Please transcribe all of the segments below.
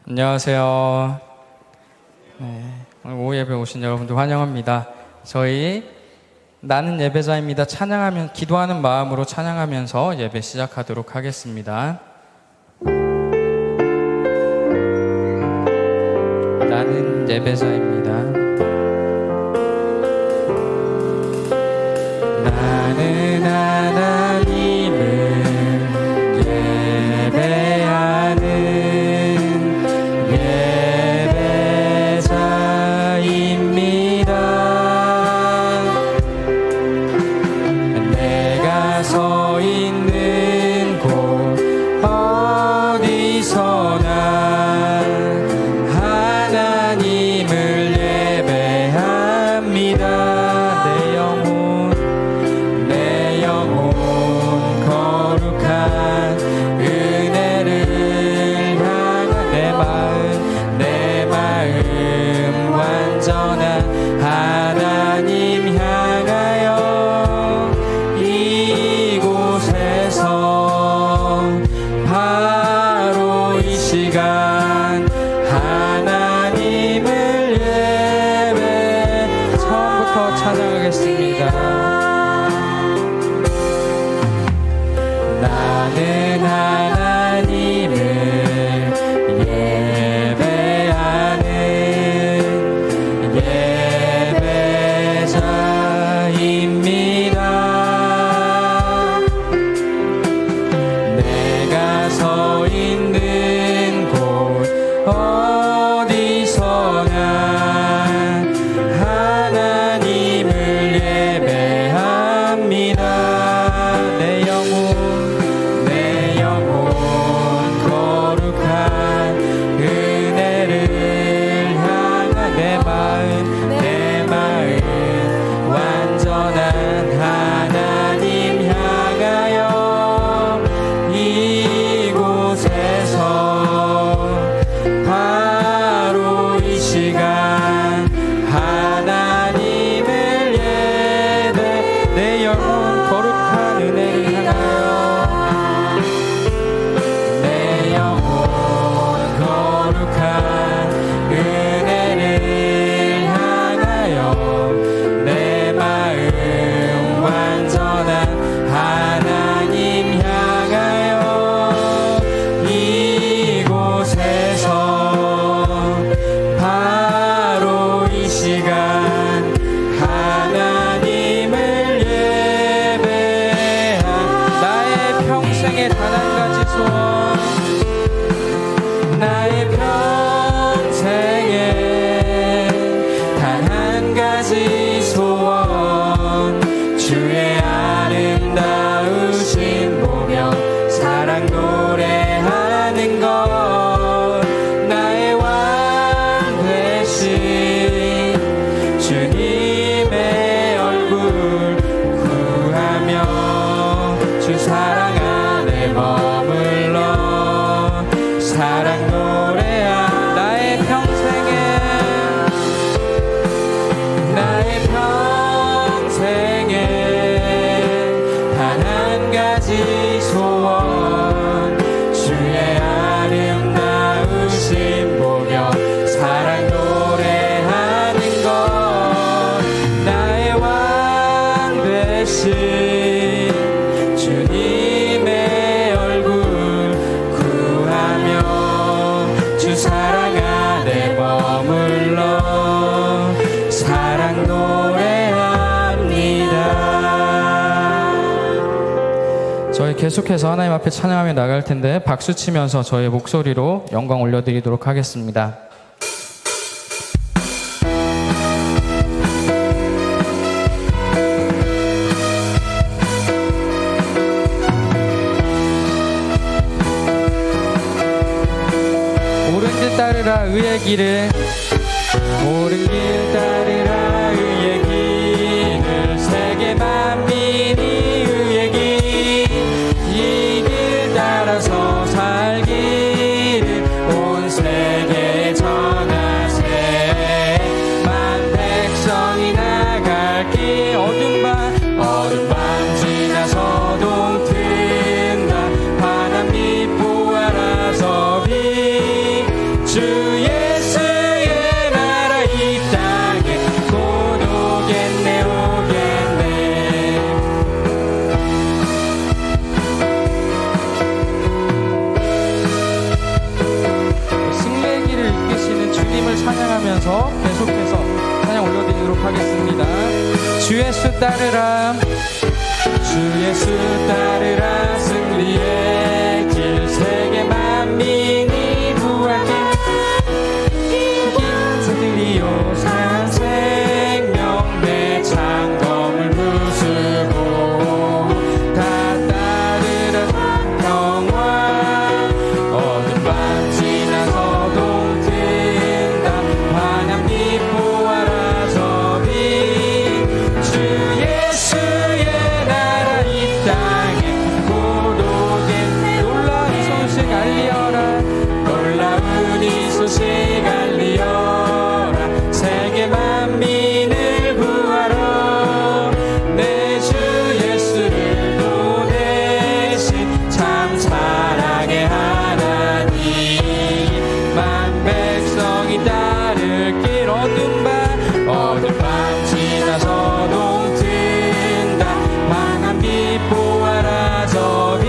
안녕하세요. 오늘 오후 예배 오신 여러분들 환영합니다. 저희 나는 예배자입니다. 찬양하면 기도하는 마음으로 찬양하면서 예배 시작하도록 하겠습니다. 나는 예배자입니다. 나는 하나님을 예배하는 예배자입니다. 내가 서 있는 곳 어디서나 하나님을 예배합니다. 내 영혼 거룩한 은혜를 향한 내 마음 완전한 하나님 향하여 이곳에서 바로 이 시간 하나님을 예배 처음부터 찬양하겠습니다. 나는 하나님을 예배하는 예배자입니다. 내가 서 있는 곳 어디서나 하나님을 예배합니다. 내 영혼 거룩한 은혜를 향한 내 마음 완전한 하나님 향하여 이곳에서 바로 이 시간 하나님을 예배 내 영혼 거룩한 은혜를 향하여 내 영혼 거룩한 은혜를 향하여 내 마음 완전한 하나님 향하여 이곳에서 바로 이 시간 하나님을 예배한 나의 평생의 단 한 가지 소원 나의 평생에 단 한 가지 소원 주의 아름다우신 보며 사랑 노래하는 것 나의 왕 되신 주님의 얼굴 구하며 주 사랑 안에 머물러 사랑 노래한 나의 평생에 단 한 가지 소원 주의 아름다우신 보며 사랑 노래하는 것 나의 왕 되신 주님의 얼굴 구하며 주 사랑 안에 머물러 사랑 노래합니다. 저희 계속해서 하나님 앞에 찬양하며 나갈 텐데 박수 치면서 저의 목소리로 영광 올려드리도록 하겠습니다. 옳은 길 따르라 의의 길을 옳은 길 따르라 의의 길을 세계 만민이 의의 길 이 길 따라서 살기를 온 세계에 전하세 만 백성이 나갈 길 어둠 밤 지나서 동튼다 환한 빛 보아라서 빛 주 찬양하면서 계속해서 찬양 올려드리도록 하겠습니다. 주 예수 따르라, 주 예수 따르라, 승리의 길, 세계 만민이 부활길, 들이오 산 생명 내 창검을 부수고 다 따르라 평화, 어둠 밤 지나서 동튼다 환한 빛 보아라 저 빛, 주 예수의 나라 이 땅에 고독의 놀라운 소식 알리어라, 놀라운 이 소식 알리어라, 세계 만민을 구하러 내 주 예수를 보내신 참 사랑의 하나님, 만 백성이 따를 길, 어둠 밤 지나서 동튼다 환한 빛 보아라 저 빛,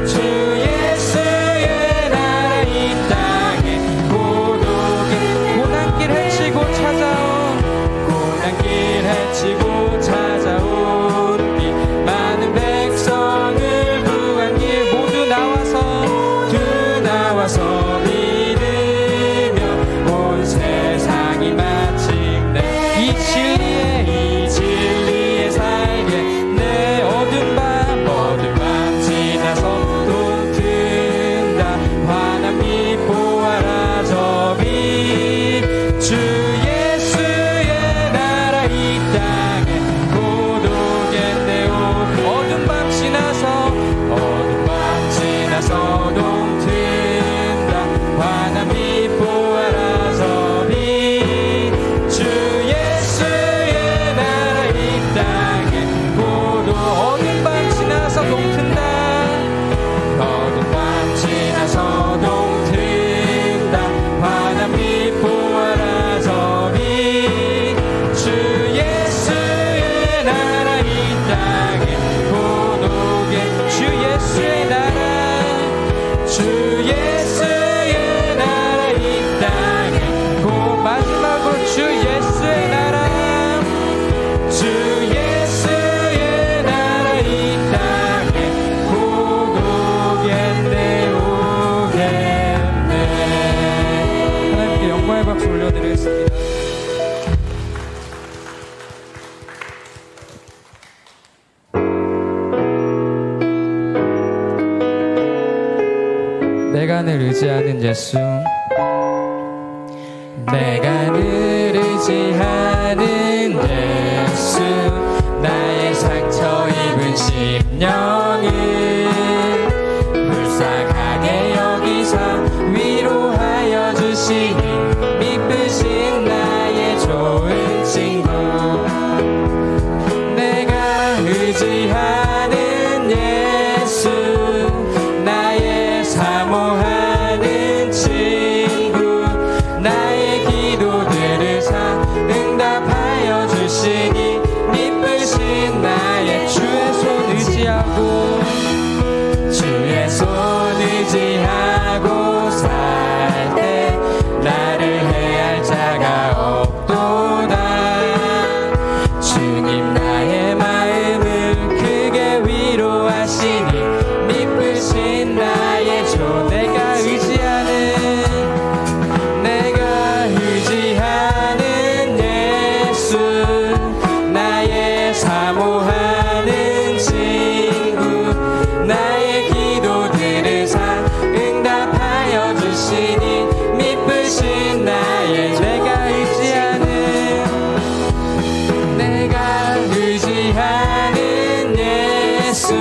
주 예수의 나라 이 땅에 고독의 고난길 헤치고 찾아온, 고난길 헤치고 찾아온 이 많은 백성을 구한 길, 모두 나와서 믿으며 온 세상이 마침내 이 진리에 살게, 내 어둠 밤 지나서 동튼다 환한 빛 보아라 저 빛, 주 예수의 나라 이 땅에 고독의 내오, 어둠 밤 지나서 동튼다 환한 빛 보아라 저 빛, 주 예수의 나라 이 땅에 고독, 어둠 밤 지나서 동튼다, 어둠 밤 지나서 동튼다 환한 빛 보아라 저 빛, 주 예수의 나라 이 땅에 고독의, 주 예수의 나라, 주 예수의 나라 이 땅에 마지막으로 주 예수의 나라, 주 예수의 나라 이 땅에 고독했네 오겠네. 하나님께 영광의 박수 올려드리겠습니다. 내가 늘 의지하는 예수, 내가 늘 의지하는 예수, 나의 상처 입은 심령을 불쌍하게 여기서 위로하여 주시니 미쁘신 나의 좋은 친구, 내가 의지하는 예수, 나의 사모하는 친구, 나의 기도들을 응답하여 주시니 미쁘신 나의 주의 손 의지하고, 주의 손 의지하고 살 때 나를 해할 자가 없도다, 주님 나의 마음을 크게 위로하시니 미쁘신 나의 조, 내가 의지하는 예수, 나의 사모하는 친구, 나의 기도들을 응답하여 주시니 미쁘신 나의, 내가 의지하는 예수,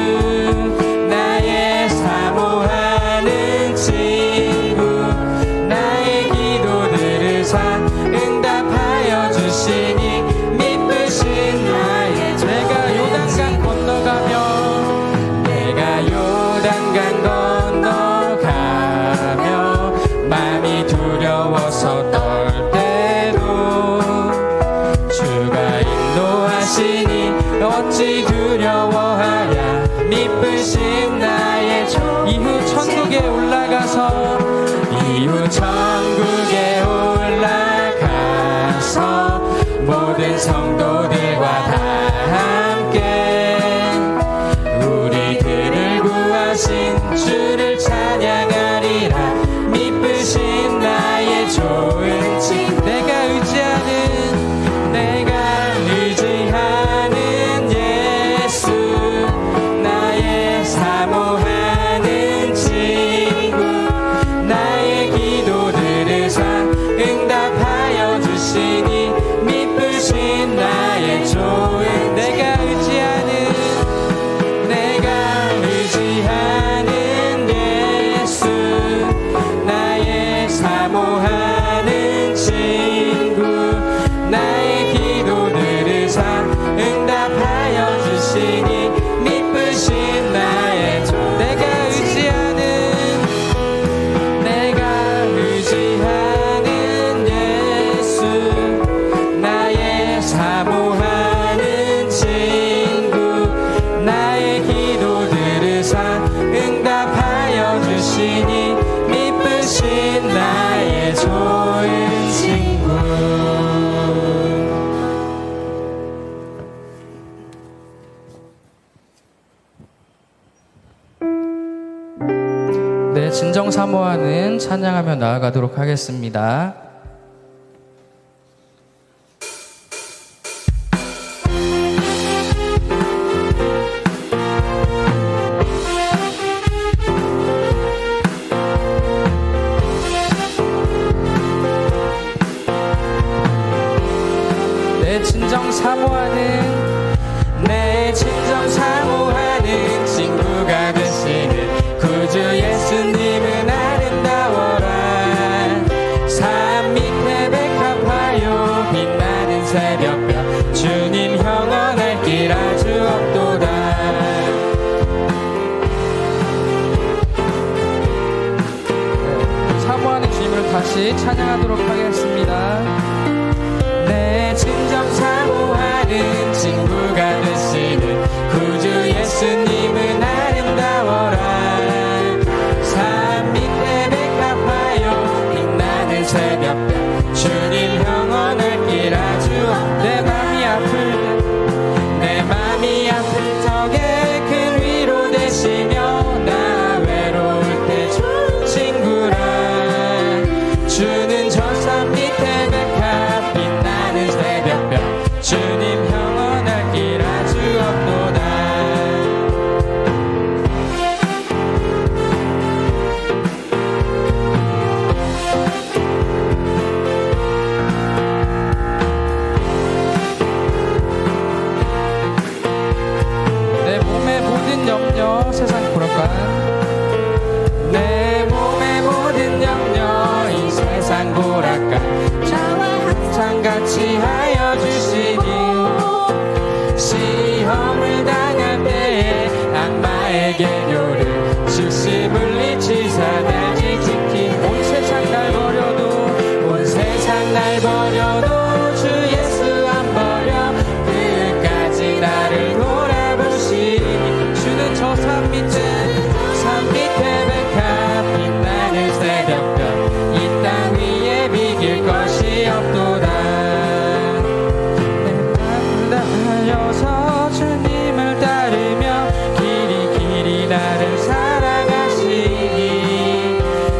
나의 사모하는 친구, 나의 기도들을 응답하여 주시니 미쁘신 나의, 내가 요단강 건너가며 마음이 두려워서 떨 때도 주가 인도하시니 어찌 두려워하랴, 미쁘신 나의 이후 천국에 올라가서 응답하여 주시니 미쁘신 나의 좋은 내가 의지하는 예수 나의 사모하는 친구 나의 기도 들으사 응답하여 주시니 미쁘신 나의 내가 의지하는 예수 나의 사모하는 친구 나의 기도 들으사 응답하여 주시니 미쁘신 나의 좋은 친구. 네, 진정 사모하는 찬양하며 나아가도록 하겠습니다. 내 진정 사모하는 친구가 되시는 구주 예수님은 아름다워라. 산 밑에 백합화요 빛나는 새벽별 주님 형언할 길 아주 없도다. 사모하는 주님을 다시 찬양하도록 하겠습니다. 내 진정 사모하는 친구가 되시는 구주 예수님은 아름다워라. 산 밑에 백합화요 빛나는 새벽별 주님 형언할 길 아주 내 맘이 아플 적에 큰 위로 되시며 나 외로울 때 좋은 친구라. 주는 저 산 밑에 백합 빛나는 새벽별 주님 형언할 길 아주 없도다. 내 몸의 모든 염려 세상 고락간 내 몸의 모든 염려 이 세상 고락간 나와 항상 같이 하여 주시니 시험을 당할 때에 악마의 계교를 즉시 물리치사 날 지키 온 세상 날 버려도 주 예수 안 버려 끝까지 나를 돌아보시니 주는 저 산 밑에 백합 빛나는 새벽별 이 땅 위에 비길 것이 없도다. 내 맘 다하여서 주님을 따르며 길이 나를 살아가시니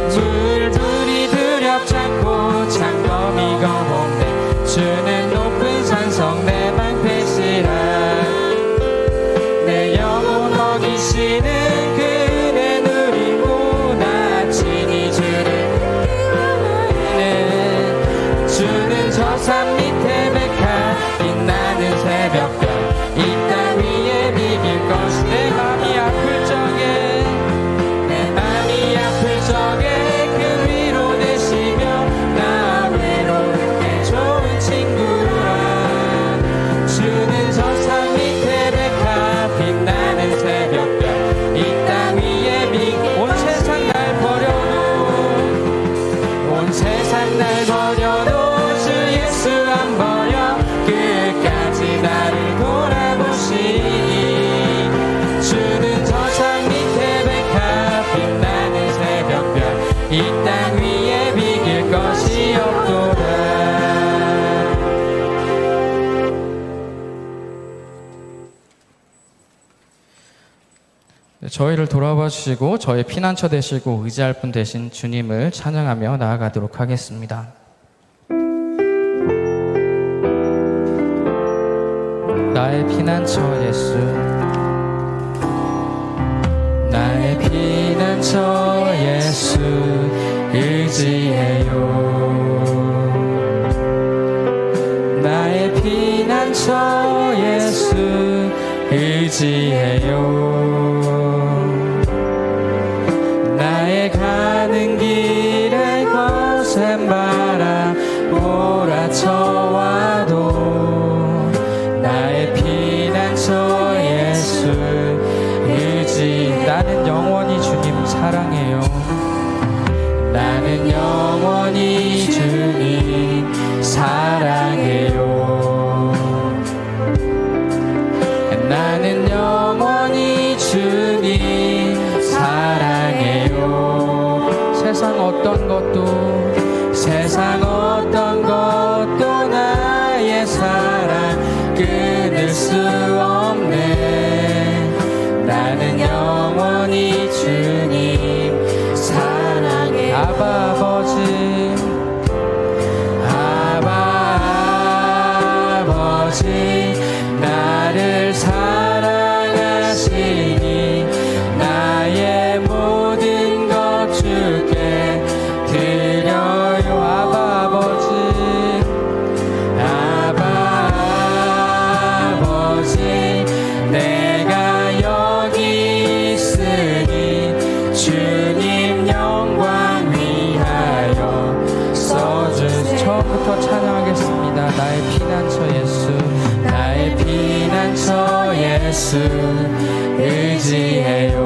둘이 두렵지 않고 창검이 거홍되 주는 높은 산성 내 방패시라. 내 영혼 먹이시는 그 은혜 누리고 나 친히 주를 기원하네. 주는 저 산 밑에 백합 빛나는 새벽별 이 땅 위에 비길 것이 내 맘이 아플 적에 그 위로 되시며 나 외로울 때 좋은 친구라. 주는 저 산 밑에 백합 빛나는 새벽별 이 땅 위에 온 세상 날 버려도 주 예수 안 버려 끝까지 나를 돌아보시니 주는 저 산 밑에 백합 빛나는 새벽별 이 땅 위에 비길 것이 없도다. 저희를 돌아봐 주시고 저희 피난처 되시고 의지할 분 되신 주님을 찬양하며 나아가도록 하겠습니다. 나의 피난처 예수 나의 피난처 예수 의지해요. 피난처 예수 의지해요. 나의 가는 길에 거센 바람 몰아쳐와도 나의 피난처 예수 의지. 나는 영원히 주님 사랑해요. 나는 영원히 주님 사랑해요. 나는 영원히 주님 사랑해요. 세상 어떤 것도 나의 사랑 끊을 수 없네. 나는 영원히 주님 사랑해요. 아바 아버지, 아바 아버지, 나를 사랑하시니 나의 모든 것 주께 드려요. 아바 아버지, 아바 아버지, 내가 여기 있으니 주님 영광 위하여 써주세요. 처음부터 찬양하겠습니다. 나의 피난처 예수, 나의 피난처 예수 의지해요.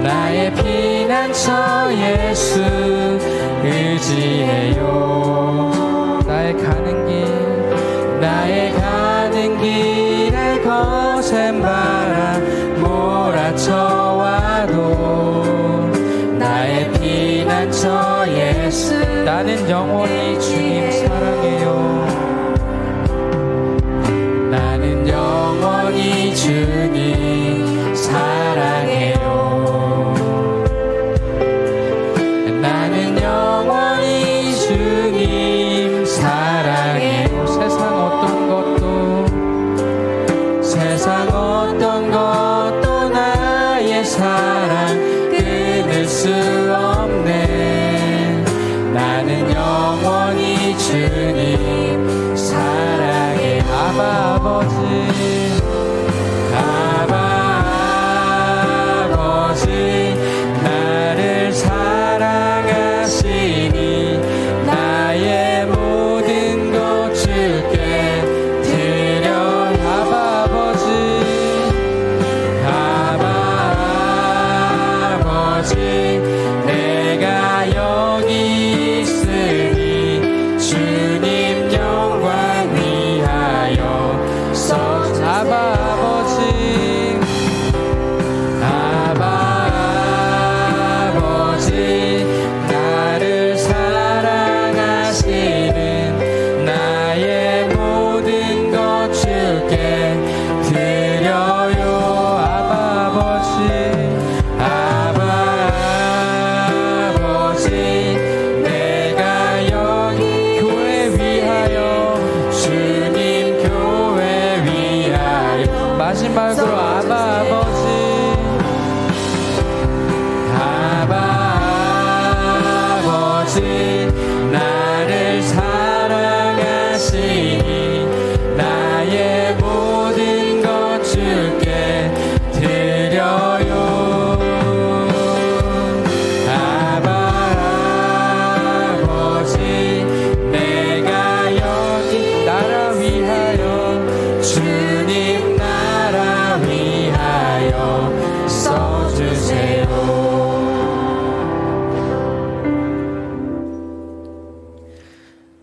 나의 피난처 예수 의지해요. 나의 가는 길에 거센 바람 몰아쳐와도 나의 피난처 예수. 나는 영원히 주님 사랑해요. 나는 영원히 주님 사랑해요. 나는 영원히 주님 사랑해요. 세상 어떤 것도 나의 사랑 끊을 수 없네. 나는 영원히 주님 사랑해. 아바 아버지, 아바 아버지, 나를 사랑하시니 나의 모든 것 주께 드려. 아바 아버지, 아바 아버지, 내가 여기 있으니 주님 영광 위하여 써주세요. 아바 아버지, 아바 아버지, 나를 사랑하시는 나의 모든 것 주께 드려요. 아바 아버지, 아바 아버지, 내가 여기 교회 위하여 주님 교회 위하여. 마지막으로 아바 아버지, 아바 아버지, 나를 사랑하시니 나의 모든 것 주께 드려요. 아바 아버지, 내가 여기 나라 위하여 주님 나라 위하여 써주세요.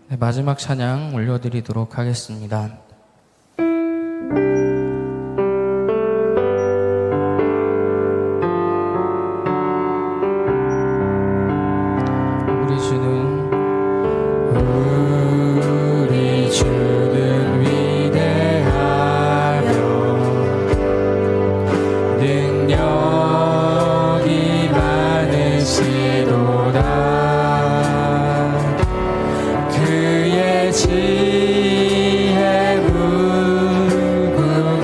네, 마지막 찬양 올려드리도록 하겠습니다. 우리 주는 위대하며 능력이 많으시도다. 그의 지혜 무궁하여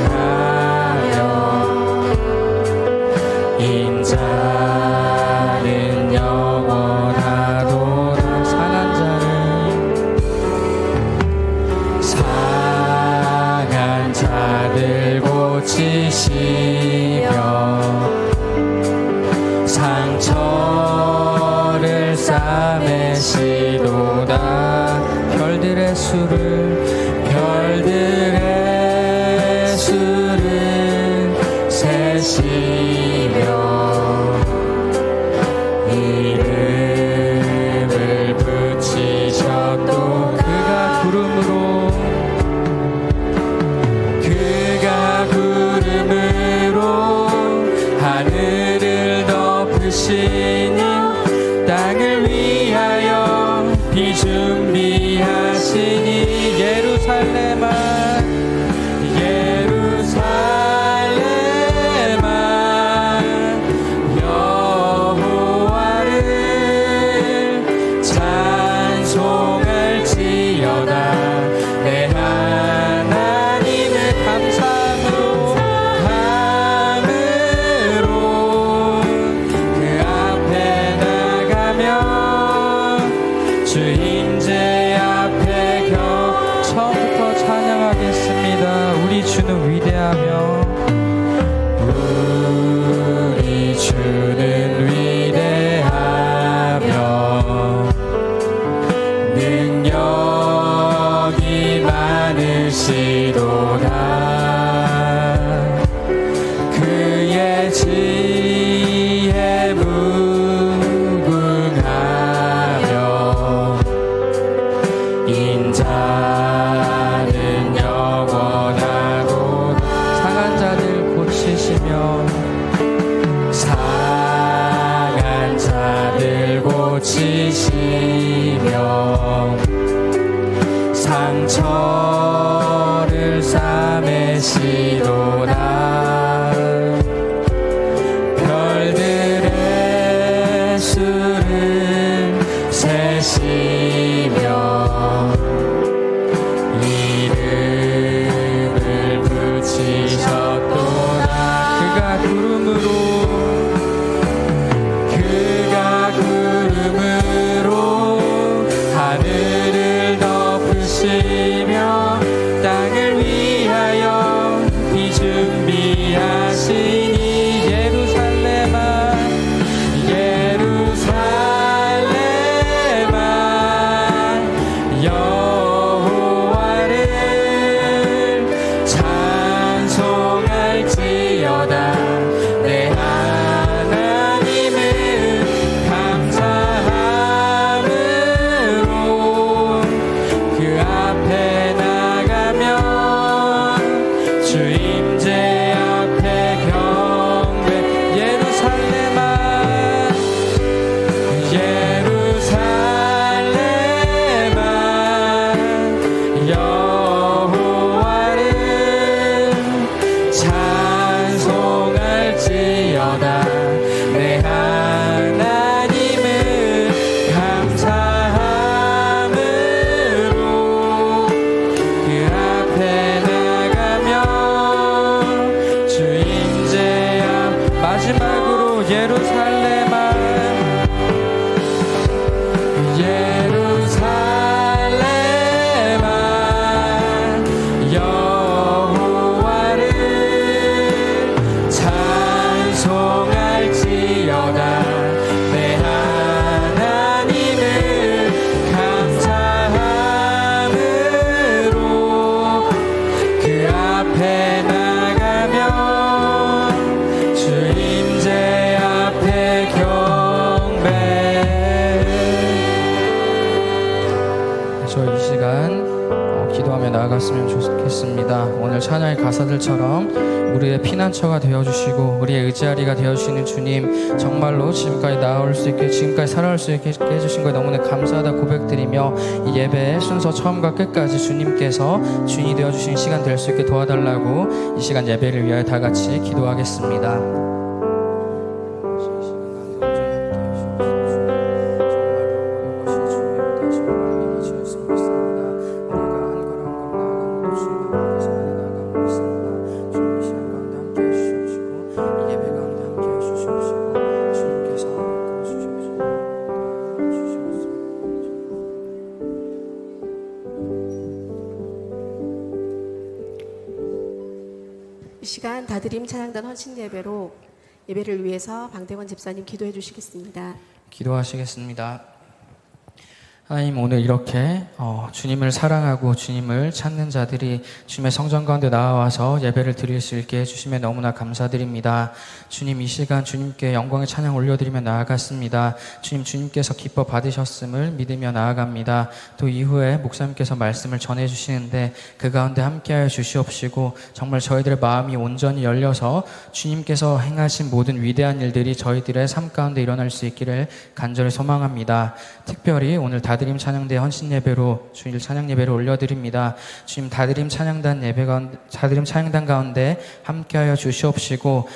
인자는 영원하도다. 싸매시도다. 별들의 수를 세시며 이름을 붙이셨도. 그가 구름으로 하늘을 덮으시니 땅을 위하여 비 준비하시니. 예루살렘아 여호와를 찬송할지어다. 내 하나님을 감사함으로 그 앞에 나가며 주 임재 앞에 처음부터 찬양하겠습니다. 우리 주는 위대하며 능력이 많으시도다. 그의 지혜 무궁하며 인자는 영원하고. 상한 자들 고치시며 상처를 싸매시도다. 별들의 수를 세시며 이름을 붙이셨도다. 그가 구름으로 하늘을 덮으시며 땅을 위하여 비 준비하시니. 예루살렘아 여호와를 찬송할지어다. 내 하나님을 감사함으로 그 앞에 나가며 주 임재 앞에 경배. 예루살렘아 여호와를 찬송할지어다. 내 하나님을 감사함으로 그 앞에 나가며 주 임재 앞. 마지막으로 예루살렘아 여호와를 찬송할지어다. 내 하나님을 감사함으로 그 앞에 나가며 주 임재 앞에 경배. 저 이 시간 기도하며 나아갔으면 좋겠습니다. 오늘 찬양의 가사들처럼 우리의 피난처가 되어주시고 우리의 의지하리가 되어주시는 주님, 정말로 지금까지 나아올 수 있게, 지금까지 살아올 수 있게 해주신 거에 너무나 감사하다 고백드리며 이 예배의 순서 처음과 끝까지 주님께서 주인이 되어주시는 시간 될 수 있게 도와달라고 이 시간 예배를 위하여 다 같이 기도하겠습니다. 이 시간 다드림 찬양단 헌신 예배로 예배를 위해서 방대권 집사님 기도해 주시겠습니다. 기도하시겠습니다. 하나님, 오늘 이렇게 주님을 사랑하고 주님을 찾는 자들이 주님의 성전 가운데 나와서 예배를 드릴 수 있게 해주심에 너무나 감사드립니다. 주님, 이 시간 주님께 영광의 찬양 올려드리며 나아갔습니다. 주님께서 기뻐 받으셨음을 믿으며 나아갑니다. 또 이후에 목사님께서 말씀을 전해주시는데 그 가운데 함께하여 주시옵시고 정말 저희들의 마음이 온전히 열려서 주님께서 행하신 모든 위대한 일들이 저희들의 삶 가운데 일어날 수 있기를 간절히 소망합니다. 특별히 오늘 다드림 찬양대 헌신 예배로 주일 찬양 예배를 올려드립니다. 주님, 다드림 찬양단 가운데 함께하여 주시옵시고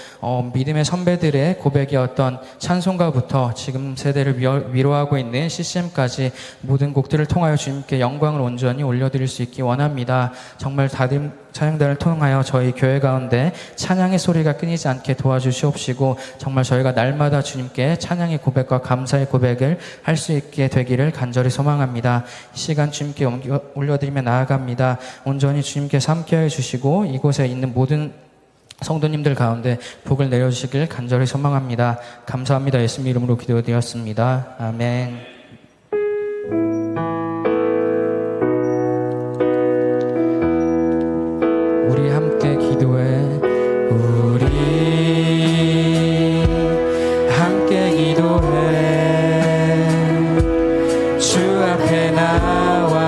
믿음의 선배들의 고백이었던 찬송가부터 지금 세대를 위로하고 있는 CCM까지 모든 곡들을 통하여 주님께 영광을 온전히 올려드릴 수 있기 원합니다. 정말 다드림 찬양단을 통하여 저희 교회 가운데 찬양의 소리가 끊이지 않게 도와주시옵시고 정말 저희가 날마다 주님께 찬양의 고백과 감사의 고백을 할 수 있게 되기를 간절히 소망합니다. 이 시간 주님께 올려드리며 나아갑니다. 온전히 주님께서 함께해 주시고 이곳에 있는 모든 성도님들 가운데 복을 내려주시길 간절히 소망합니다. 감사합니다. 예수님 이름으로 기도드렸습니다. 아멘. 우리 함께 기도해. 우리 함께 기도해. 주 앞에 나와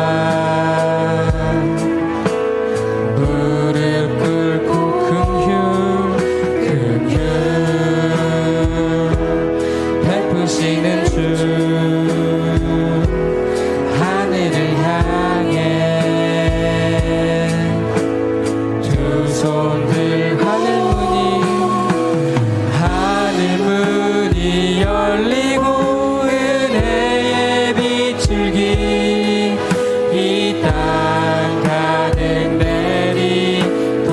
무릎 꿇고 긍휼 베푸시는 주 하늘을 향해 두 손들 하늘문이 열리고 은혜의 비출기 이 땅 가득 내리도록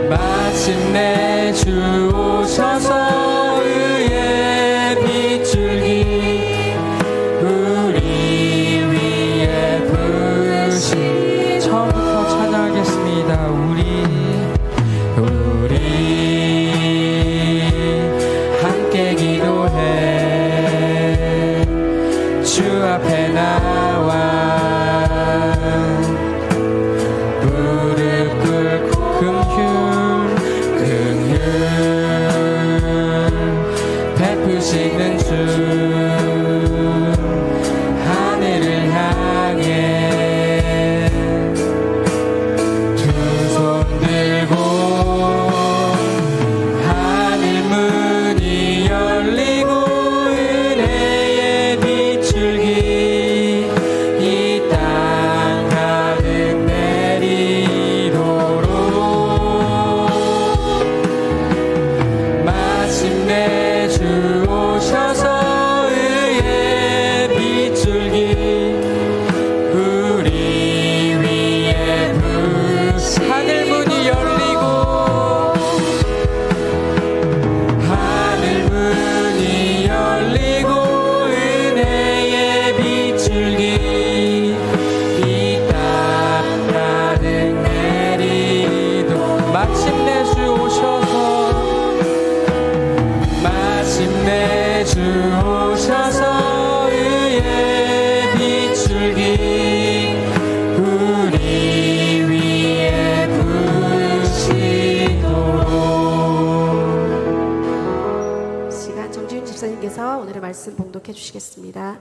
마침내 주 오셔서 의의 비출기 우리 위에 부으시. 처음부터 찬양하겠습니다. 우리 함께 기도해. 주 앞에 나와 무릎 꿇고 긍휼 베푸시는 주 하늘을 향해 두 손 들고 하늘문이 열리고 은혜의 비출기 이 땅 가득 내리도록 마침내 주 오셔서 의의 비출기 우리 위에 부으시. 하늘문이 열리고 은혜의 비출기 이 땅 가득 내리도록 마침내 주 오셔서 의의 비출기 우리 위에 부으시도록. 시간 정지윤 집사님께서 오늘의 말씀 봉독해 주시겠습니다.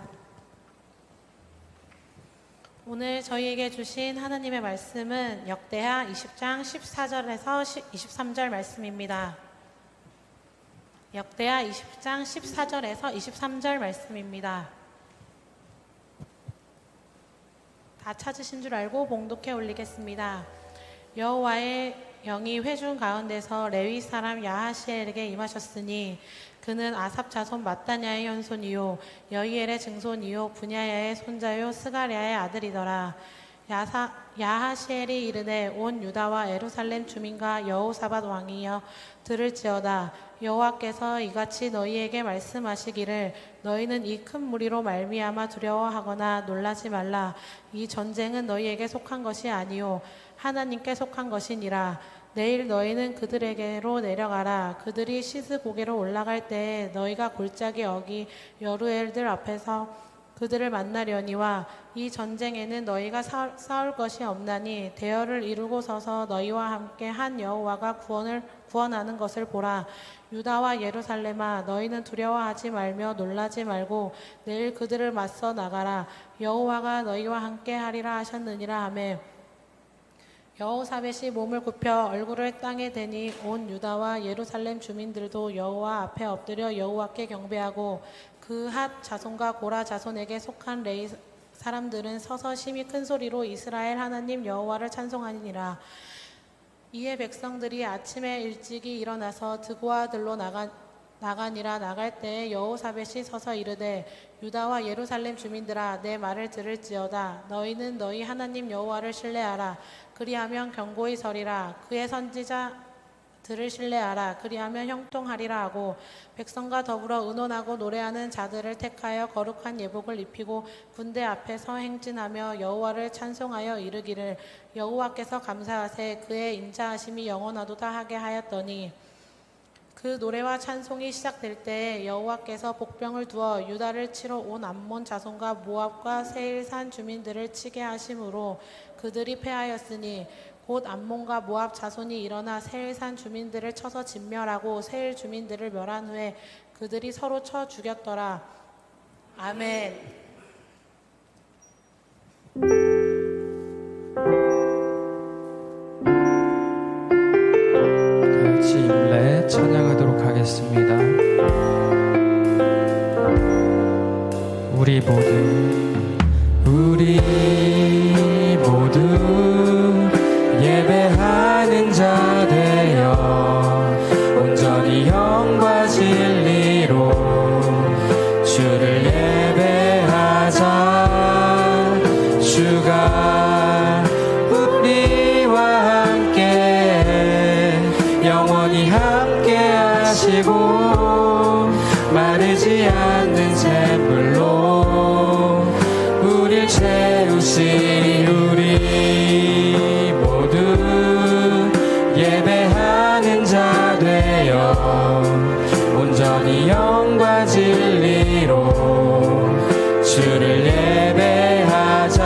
오늘 저희에게 주신 하나님의 말씀은 역대하 20장 14절에서 23절 말씀입니다. 역대하 20장 14절에서 23절 말씀입니다. 다 찾으신 줄 알고 봉독해 올리겠습니다. 여호와의 영이 회중 가운데서 레위 사람 야하시엘에게 임하셨으니 그는 아삽 자손 마따냐의 현손이요 여이엘의 증손이요 분야야의 손자요 스가랴의 아들이더라. 야하시엘이 이르되 온 유다와 예루살렘 주민과 여호사밧 왕이여 들을지어다. 여호와께서 이같이 너희에게 말씀하시기를 너희는 이 큰 무리로 말미암아 두려워하거나 놀라지 말라. 이 전쟁은 너희에게 속한 것이 아니요 하나님께 속한 것이니라. 내일 너희는 그들에게로 내려가라. 그들이 시스 고개로 올라갈 때에 너희가 골짜기 어기 여루엘들 앞에서 그들을 만나려니와 이 전쟁에는 너희가 싸울 것이 없나니 대열을 이루고 서서 너희와 함께 한 여호와가 구원하는 것을 보라. 유다와 예루살렘아 너희는 두려워하지 말며 놀라지 말고 내일 그들을 맞서 나가라. 여호와가 너희와 함께 하리라 하셨느니라 하매 여호사벳이 몸을 굽혀 얼굴을 땅에 대니 온 유다와 예루살렘 주민들도 여호와 앞에 엎드려 여호와께 경배하고 그 핫 자손과 고라 자손에게 속한 레위 사람들은 서서 심히 큰 소리로 이스라엘 하나님 여호와를 찬송하니라. 이에 백성들이 아침에 일찍이 일어나서 드고와 들로 나가니라. 나갈 때에 여호사벳이 서서 이르되 유다와 예루살렘 주민들아 내 말을 들을지어다. 너희는 너희 하나님 여호와를 신뢰하라. 그리하면 견고히 서리라. 그의 선지자들을 신뢰하라. 그리하면 형통하리라 하고 백성과 더불어 의논하고 노래하는 자들을 택하여 거룩한 예복을 입히고 군대 앞에서 행진하며 여호와를 찬송하여 이르기를 여호와께서 감사하세 그의 인자하심이 영원하도다 하게 하였더니 그 노래와 찬송이 시작될 때에 여호와께서 복병을 두어 유다를 치러 온 암몬 자손과 모압과 세일산 주민들을 치게 하심으로 그들이 패하였으니 곧 암몬과 모압 자손이 일어나 세일산 주민들을 쳐서 진멸하고 세일 주민들을 멸한 후에 그들이 서로 쳐 죽였더라. 아멘. 같이 임래 찬양하도록 하겠습니다. 우리 모두 예배하는 자 되어 온전히 영과 진리로 주를 예배하자. 주가 우리와 함께 영원히 함께 하시고 마르지 않는 샘물로 우릴 채우시리. 우리 모두 예배하는 자 되어 온전히 영과 진리로 주를 예배하자.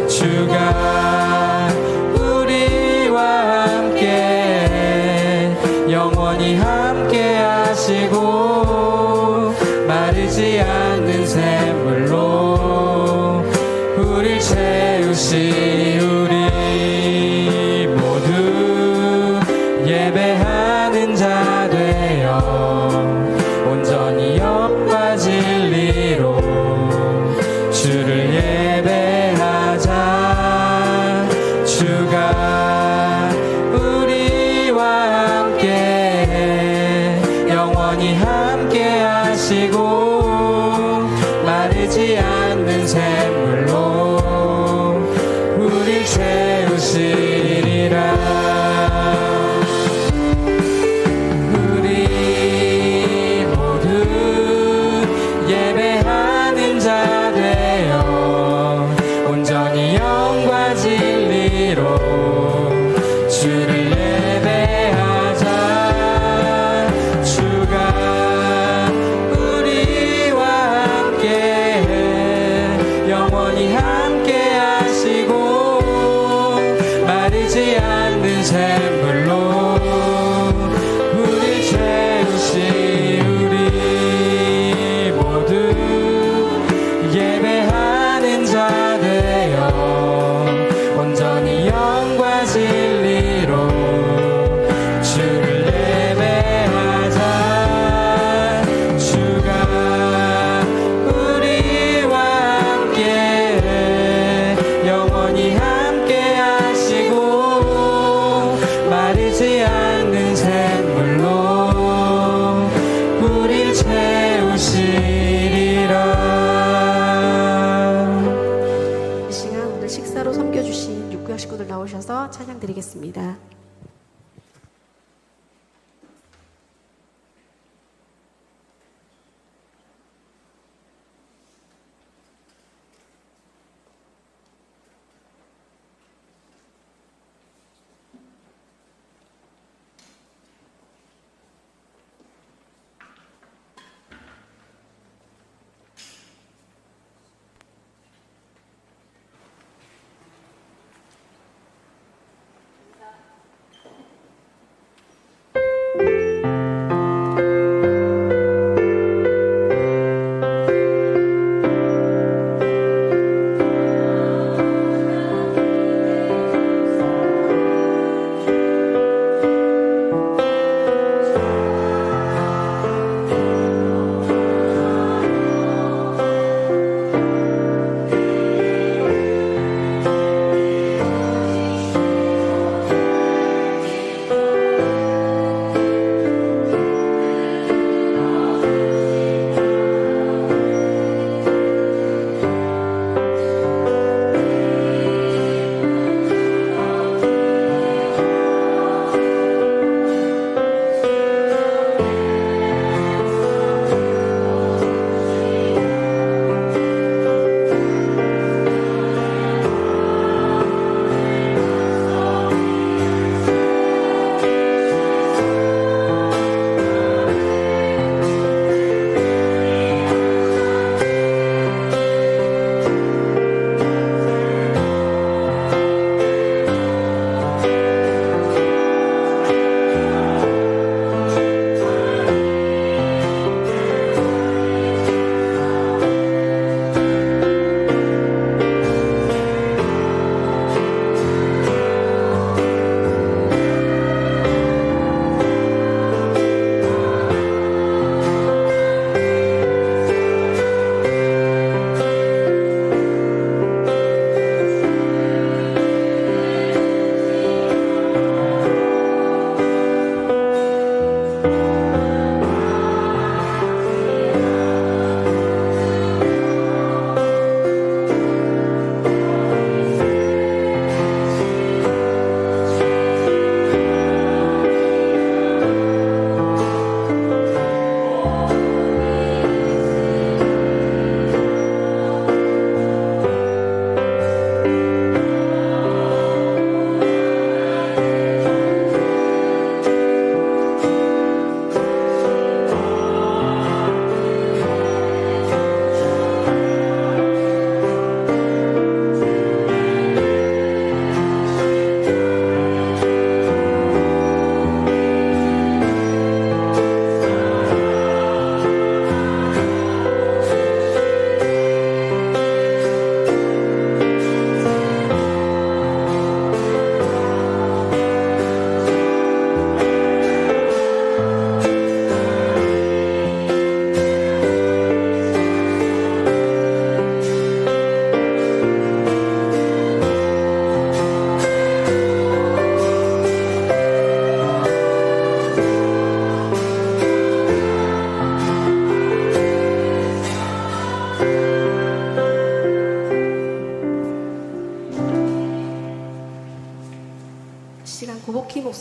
주가 우리와 함께 영원히 함께 하시고 마르지 않는 샘물로 우릴 채우시리. 우리 모두 예배하는 자 되어 온전히 영과 진리로 주를 예배하자. 주가 우리와 함께 영원히 함께 하시고 마르지 않는 샘물로 우릴 채우시리라. 우리 모두 예배하는 자 되어 온전히 영과 진리로 주를 예배하자. 주가 우리와 함께 영원히 함께 하시고 마르지 않는 샘물로 우릴 채우시. 우리 모두 예배하는 자 되어 온전히 영과 진리로 주를 예배하자. 주가 우리와 함께 영원히 함께 하시고 마르지 않는 샘물로 우릴 채우시리라. 이 시간 오늘 식사로 섬겨주신 육구역 식구들 나오셔서 찬양 드리겠습니다.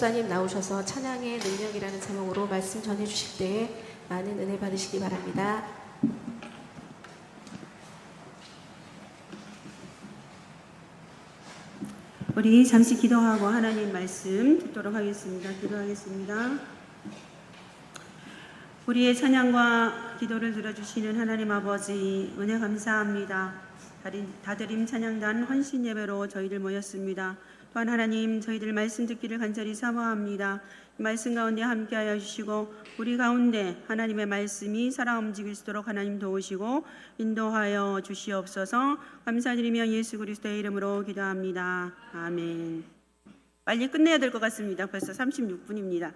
집사님 나오셔서 찬양의 능력이라는 제목으로 말씀 전해 주실 때에 많은 은혜 받으시기 바랍니다. 우리 잠시 기도하고 하나님 말씀 듣도록 하겠습니다. 기도하겠습니다. 우리의 찬양과 기도를 들어주시는 하나님 아버지 은혜 감사합니다. 다드림 찬양단 헌신 예배로 저희들 모였습니다. 또한 하나님 저희들 말씀 듣기를 간절히 사모합니다. 말씀 가운데 함께하여 주시고 우리 가운데 하나님의 말씀이 살아 움직일 수 있도록 하나님 도우시고 인도하여 주시옵소서. 감사드리며 예수 그리스도의 이름으로 기도합니다. 아멘. 빨리 끝내야 될 것 같습니다. 벌써 36분입니다.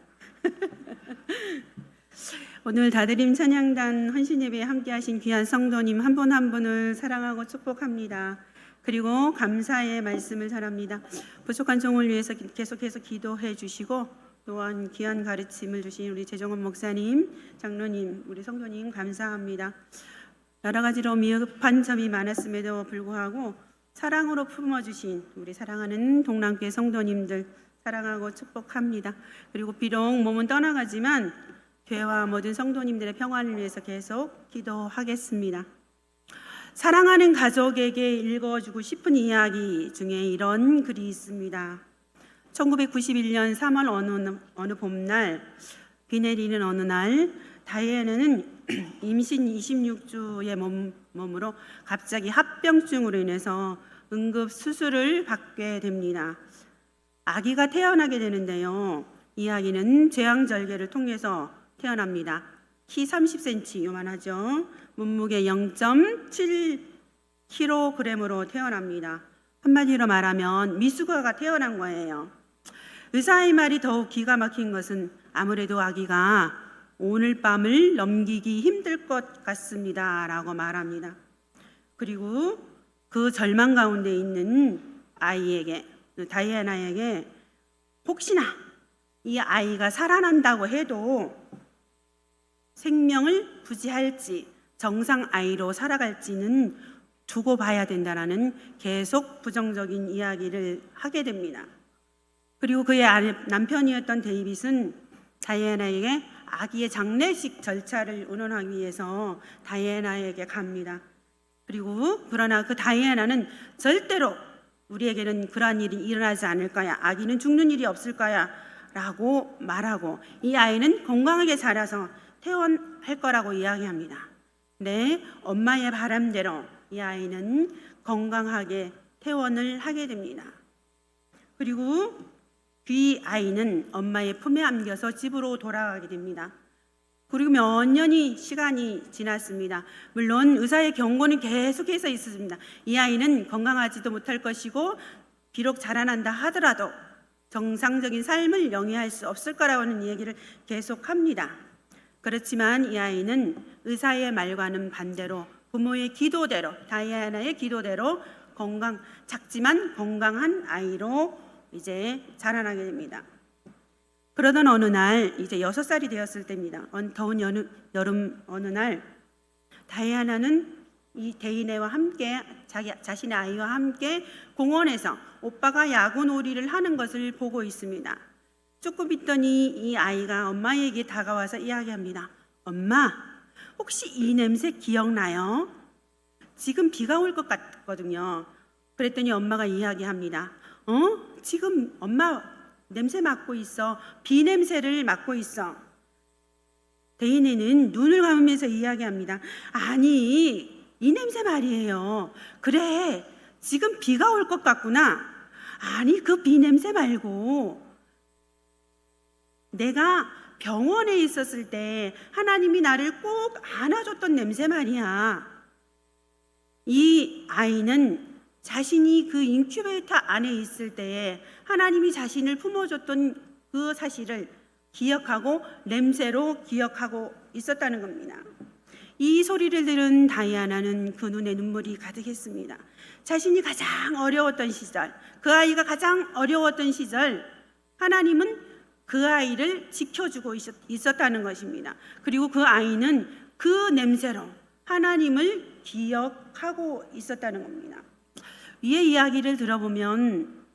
오늘 다드림 찬양단 헌신예배에 함께하신 귀한 성도님 한 분 한 분을 사랑하고 축복합니다. 그리고 감사의 말씀을 전합니다. 부족한 종을 위해서 계속해서 기도해 주시고 또한 귀한 가르침을 주신 우리 재정원 목사님, 장로님, 우리 성도님 감사합니다. 여러 가지로 미흡한 점이 많았음에도 불구하고 사랑으로 품어주신 우리 사랑하는 동남교회 성도님들 사랑하고 축복합니다. 그리고 비록 몸은 떠나가지만 교회와 모든 성도님들의 평안을 위해서 계속 기도하겠습니다. 사랑하는 가족에게 읽어주고 싶은 이야기 중에 이런 글이 있습니다. 1991년 3월 어느 봄날, 비 내리는 어느 날, 다이애나는 임신 26주의 몸으로 갑자기 합병증으로 인해서 응급 수술을 받게 됩니다. 아기가 태어나게 되는데요. 이 아기는 제왕절개를 통해서 태어납니다. 키 30cm 요만하죠. 몸무게 0.7kg으로 태어납니다. 한마디로 말하면 미숙아가 태어난 거예요. 의사의 말이 더욱 기가 막힌 것은 아무래도 아기가 오늘 밤을 넘기기 힘들 것 같습니다 라고 말합니다. 그리고 그 절망 가운데 있는 아이에게, 다이애나에게 혹시나 이 아이가 살아난다고 해도 생명을 부지할지 정상 아이로 살아갈지는 두고 봐야 된다라는 계속 부정적인 이야기를 하게 됩니다. 그리고 그의 남편이었던 데이빗은 다이애나에게 아기의 장례식 절차를 의논하기 위해서 다이애나에게 갑니다. 그리고 그러나 그 다이애나는 절대로 우리에게는 그러한 일이 일어나지 않을 거야, 아기는 죽는 일이 없을 거야 라고 말하고 이 아이는 건강하게 자라서 퇴원할 거라고 이야기합니다. 네, 엄마의 바람대로 이 아이는 건강하게 퇴원을 하게 됩니다. 그리고 그 아이는 엄마의 품에 안겨서 집으로 돌아가게 됩니다. 그리고 몇 년이 시간이 지났습니다. 물론 의사의 경고는 계속해서 있었습니다. 이 아이는 건강하지도 못할 것이고 비록 자라난다 하더라도 정상적인 삶을 영위할 수 없을 거라는 얘기를 계속합니다. 그렇지만 이 아이는 의사의 말과는 반대로 부모의 기도대로, 다이애나의 기도대로 작지만 건강한 아이로 이제 자라나게 됩니다. 그러던 어느 날 이제 6살이 되었을 때입니다. 더운 여름 어느 날 다이애나는 이 데이네와 함께 자신의 아이와 함께 공원에서 오빠가 야구 놀이를 하는 것을 보고 있습니다. 조금 있더니 이 아이가 엄마에게 다가와서 이야기합니다. 엄마, 혹시 이 냄새 기억나요? 지금 비가 올 것 같거든요. 그랬더니 엄마가 이야기합니다. 지금 엄마 냄새 맡고 있어. 비 냄새를 맡고 있어. 데이네는 눈을 감으면서 이야기합니다. 아니, 이 냄새 말이에요. 그래, 지금 비가 올 것 같구나. 아니, 그 비 냄새 말고 내가 병원에 있었을 때 하나님이 나를 꼭 안아줬던 냄새 말이야. 이 아이는 자신이 그 인큐베이터 안에 있을 때에 하나님이 자신을 품어줬던 그 사실을 기억하고 냄새로 기억하고 있었다는 겁니다. 이 소리를 들은 다이애나는 그 눈에 눈물이 가득했습니다. 자신이 가장 어려웠던 시절, 그 아이가 가장 어려웠던 시절 하나님은 그 아이를 지켜주고 있었다는 것입니다. 그리고 그 아이는 그 냄새로 하나님을 기억하고 있었다는 겁니다. 위의 이야기를 들어보면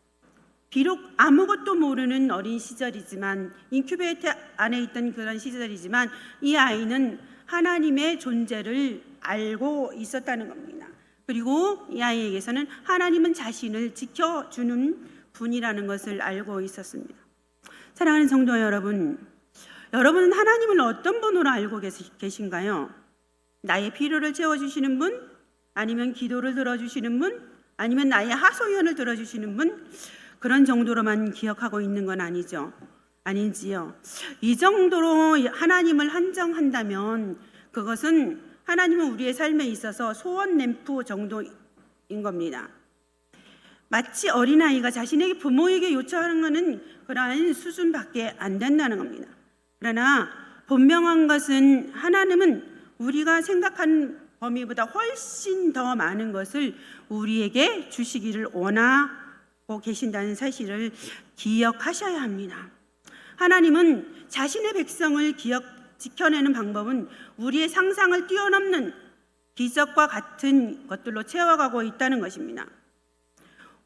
비록 아무것도 모르는 어린 시절이지만, 인큐베이터 안에 있던 그런 시절이지만, 이 아이는 하나님의 존재를 알고 있었다는 겁니다. 그리고 이 아이에게서는 하나님은 자신을 지켜주는 분이라는 것을 알고 있었습니다. 사랑하는 성도 여러분, 여러분은 하나님을 어떤 분으로 알고 계신가요? 나의 필요를 채워주시는 분? 아니면 기도를 들어주시는 분? 아니면 나의 하소연을 들어주시는 분? 그런 정도로만 기억하고 있는 건 아니죠. 아닌지요. 이 정도로 하나님을 한정한다면 그것은 하나님은 우리의 삶에 있어서 소원 램프 정도인 겁니다. 마치 어린아이가 자신에게 부모에게 요청하는 그러한 수준밖에 안 된다는 겁니다. 그러나 분명한 것은 하나님은 우리가 생각한 범위보다 훨씬 더 많은 것을 우리에게 주시기를 원하고 계신다는 사실을 기억하셔야 합니다. 하나님은 자신의 백성을 지켜내는 방법은 우리의 상상을 뛰어넘는 기적과 같은 것들로 채워가고 있다는 것입니다.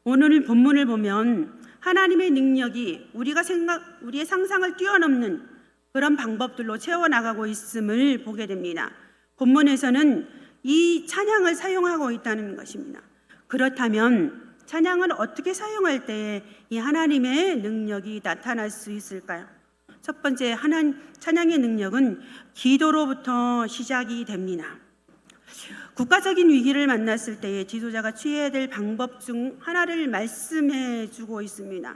오늘 본문을 보면 하나님의 능력이 우리의 상상을 뛰어넘는 그런 방법들로 채워나가고 있음을 보게 됩니다. 본문에서는 이 찬양을 사용하고 있다는 것입니다. 그렇다면 찬양을 어떻게 사용할 때에 이 하나님의 능력이 나타날 수 있을까요? 첫 번째, 찬양의 능력은 기도로부터 시작이 됩니다. 국가적인 위기를 만났을 때에 지도자가 취해야 될 방법 중 하나를 말씀해 주고 있습니다.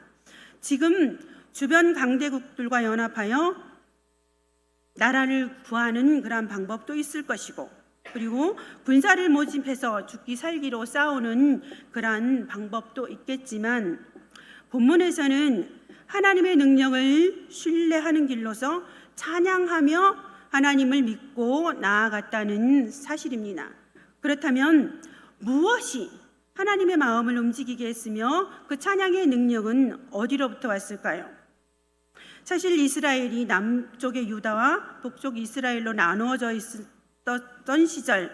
지금 주변 강대국들과 연합하여 나라를 구하는 그러한 방법도 있을 것이고, 그리고 군사를 모집해서 죽기 살기로 싸우는 그러한 방법도 있겠지만, 본문에서는 하나님의 능력을 신뢰하는 길로서 찬양하며 하나님을 믿고 나아갔다는 사실입니다. 그렇다면 무엇이 하나님의 마음을 움직이게 했으며 그 찬양의 능력은 어디로부터 왔을까요? 사실 이스라엘이 남쪽의 유다와 북쪽 이스라엘로 나누어져 있었던 시절,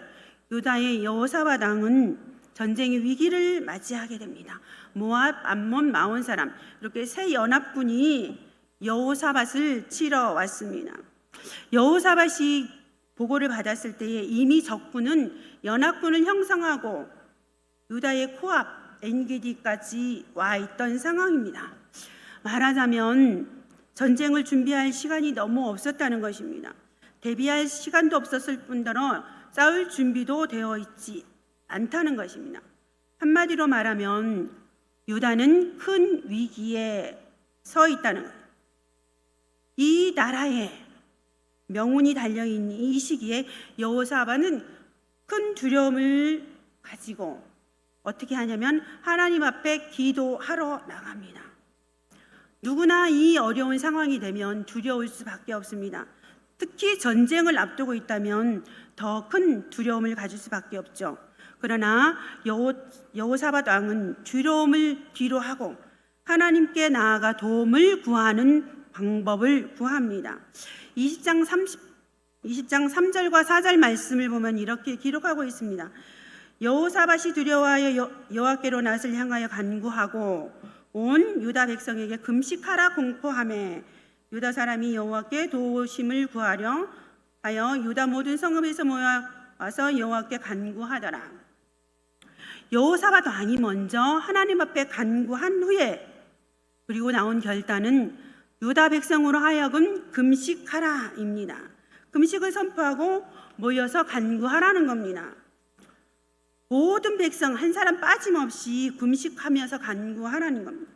유다의 여호사밧 왕은 전쟁의 위기를 맞이하게 됩니다. 모압, 암몬, 마온 사람, 이렇게 세 연합군이 여호사밧을 치러 왔습니다. 여호사밧이 보고를 받았을 때에 이미 적군은 연합군을 형성하고 유다의 코앞 엔게디까지 와 있던 상황입니다. 말하자면 전쟁을 준비할 시간이 너무 없었다는 것입니다. 대비할 시간도 없었을 뿐더러 싸울 준비도 되어 있지 않다는 것입니다. 한마디로 말하면 유다는 큰 위기에 서 있다는 거예요. 이 나라에 명운이 달려있는 이 시기에 여호사밧은 큰 두려움을 가지고 어떻게 하냐면 하나님 앞에 기도하러 나갑니다. 누구나 이 어려운 상황이 되면 두려울 수밖에 없습니다. 특히 전쟁을 앞두고 있다면 더 큰 두려움을 가질 수밖에 없죠. 그러나 여호사밧 왕은 두려움을 뒤로 하고 하나님께 나아가 도움을 구하는 방법을 구합니다. 20장 3절과 4절 말씀을 보면 이렇게 기록하고 있습니다. 여호사밧이 두려워하여 여호와께로 낯을 향하여 간구하고 온 유다 백성에게 금식하라 공포하며 유다 사람이 여호와께 도우심을 구하려 하여 유다 모든 성읍에서 모여와서 여호와께 간구하더라. 여호사밧 왕이 먼저 하나님 앞에 간구한 후에 그리고 나온 결단은 유다 백성으로 하여금 금식하라입니다. 금식을 선포하고 모여서 간구하라는 겁니다. 모든 백성 한 사람 빠짐없이 금식하면서 간구하라는 겁니다.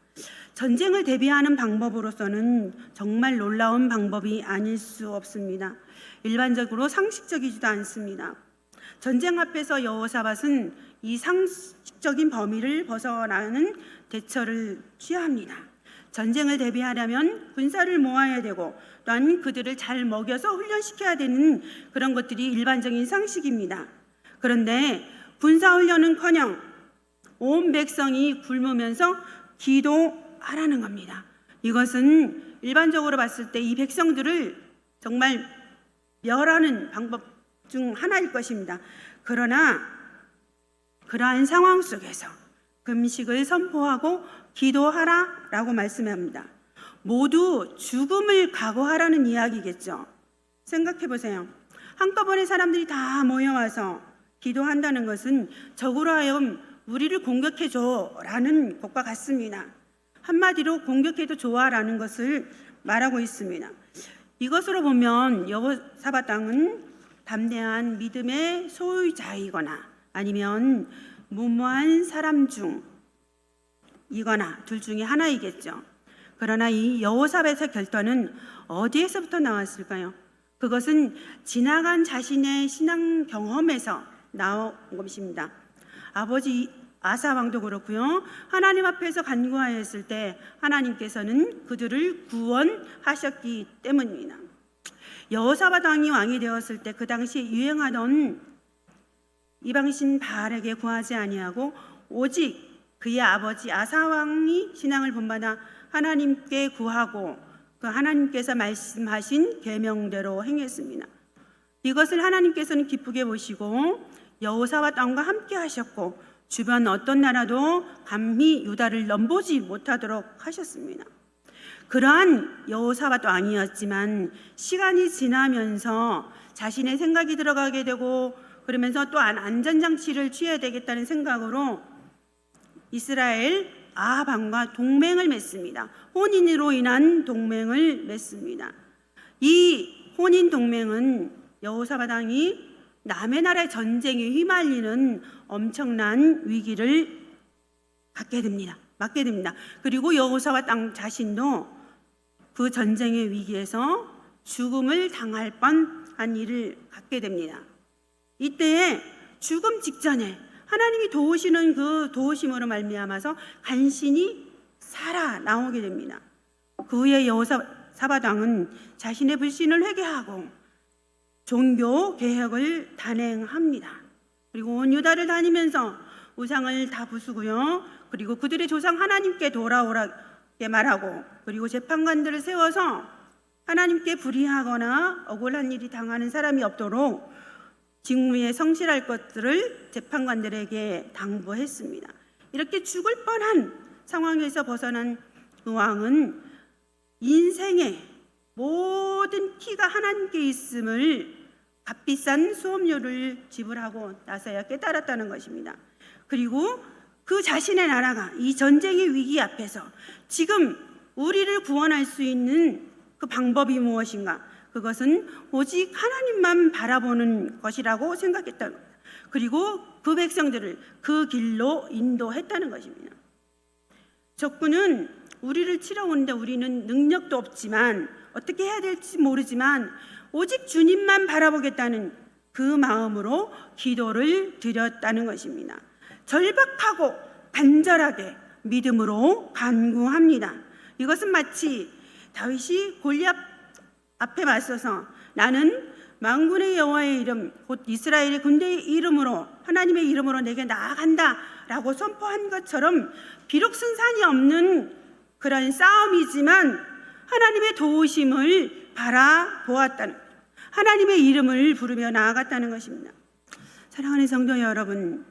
전쟁을 대비하는 방법으로서는 정말 놀라운 방법이 아닐 수 없습니다. 일반적으로 상식적이지도 않습니다. 전쟁 앞에서 여호사밧은 이 상식적인 범위를 벗어나는 대처를 취합니다. 전쟁을 대비하려면 군사를 모아야 되고 또한 그들을 잘 먹여서 훈련시켜야 되는 그런 것들이 일반적인 상식입니다. 그런데 군사훈련은커녕 온 백성이 굶으면서 기도하라는 겁니다. 이것은 일반적으로 봤을 때 이 백성들을 정말 멸하는 방법 중 하나일 것입니다. 그러나 그러한 상황 속에서 금식을 선포하고 기도하라라고 말씀합니다. 모두 죽음을 각오하라는 이야기겠죠. 생각해 보세요. 한꺼번에 사람들이 다 모여와서 기도한다는 것은 적으로 하여금 우리를 공격해줘라는 것과 같습니다. 한마디로 공격해도 좋아라는 것을 말하고 있습니다. 이것으로 보면 여호사밧 왕은 담대한 믿음의 소유자이거나 아니면 무모한 사람 중이거나 둘 중에 하나이겠죠. 그러나 이 여호사밧의 결단은 어디에서부터 나왔을까요? 그것은 지나간 자신의 신앙 경험에서 나온 것입니다. 아버지 아사 왕도 그렇고요. 하나님 앞에서 간구하였을 때 하나님께서는 그들을 구원하셨기 때문입니다. 여호사밧 왕이 왕이 되었을 때 그 당시에 유행하던 이방신 바알에게 구하지 아니하고 오직 그의 아버지 아사 왕이 신앙을 본받아 하나님께 구하고 그 하나님께서 말씀하신 계명대로 행했습니다. 이것을 하나님께서는 기쁘게 보시고 여호사밧 왕과 함께 하셨고 주변 어떤 나라도 감히 유다를 넘보지 못하도록 하셨습니다. 그러한 여호사밧 왕이었지만 시간이 지나면서 자신의 생각이 들어가게 되고 그러면서 또 안전장치를 취해야 되겠다는 생각으로 이스라엘 아합 왕과 동맹을 맺습니다. 혼인으로 인한 동맹을 맺습니다. 이 혼인 동맹은 여호사밧 왕이 남의 나라의 전쟁에 휘말리는 엄청난 위기를 맞게 됩니다. 그리고 여호사밧 왕 자신도 그 전쟁의 위기에서 죽음을 당할 뻔한 일을 갖게 됩니다. 이때에 죽음 직전에 하나님이 도우시는 그 도우심으로 말미암아서 간신히 살아나오게 됩니다. 그 후에 여호사밧 왕은 자신의 불신을 회개하고 종교 개혁을 단행합니다. 그리고 온 유다를 다니면서 우상을 다 부수고요. 그리고 그들의 조상 하나님께 돌아오라게 말하고 그리고 재판관들을 세워서 하나님께 불의하거나 억울한 일이 당하는 사람이 없도록 직무에 성실할 것들을 재판관들에게 당부했습니다. 이렇게 죽을 뻔한 상황에서 벗어난 그 왕은 인생의 모든 키가 하나님께 있음을 값비싼 수업료를 지불하고 나서야 깨달았다는 것입니다. 그리고 그 자신의 나라가 이 전쟁의 위기 앞에서 지금 우리를 구원할 수 있는 그 방법이 무엇인가? 그것은 오직 하나님만 바라보는 것이라고 생각했다는 겁니다. 그리고 그 백성들을 그 길로 인도했다는 것입니다. 적군은 우리를 치러 오는데 우리는 능력도 없지만 어떻게 해야 될지 모르지만 오직 주님만 바라보겠다는 그 마음으로 기도를 드렸다는 것입니다. 절박하고 간절하게 믿음으로 간구합니다. 이것은 마치 다윗이 골리앗 앞에 맞서서 나는 만군의 여호와의 이름 곧 이스라엘의 군대의 이름으로 하나님의 이름으로 내게 나아간다 라고 선포한 것처럼 비록 승산이 없는 그런 싸움이지만 하나님의 도우심을 바라보았다는 하나님의 이름을 부르며 나아갔다는 것입니다. 사랑하는 성도 여러분,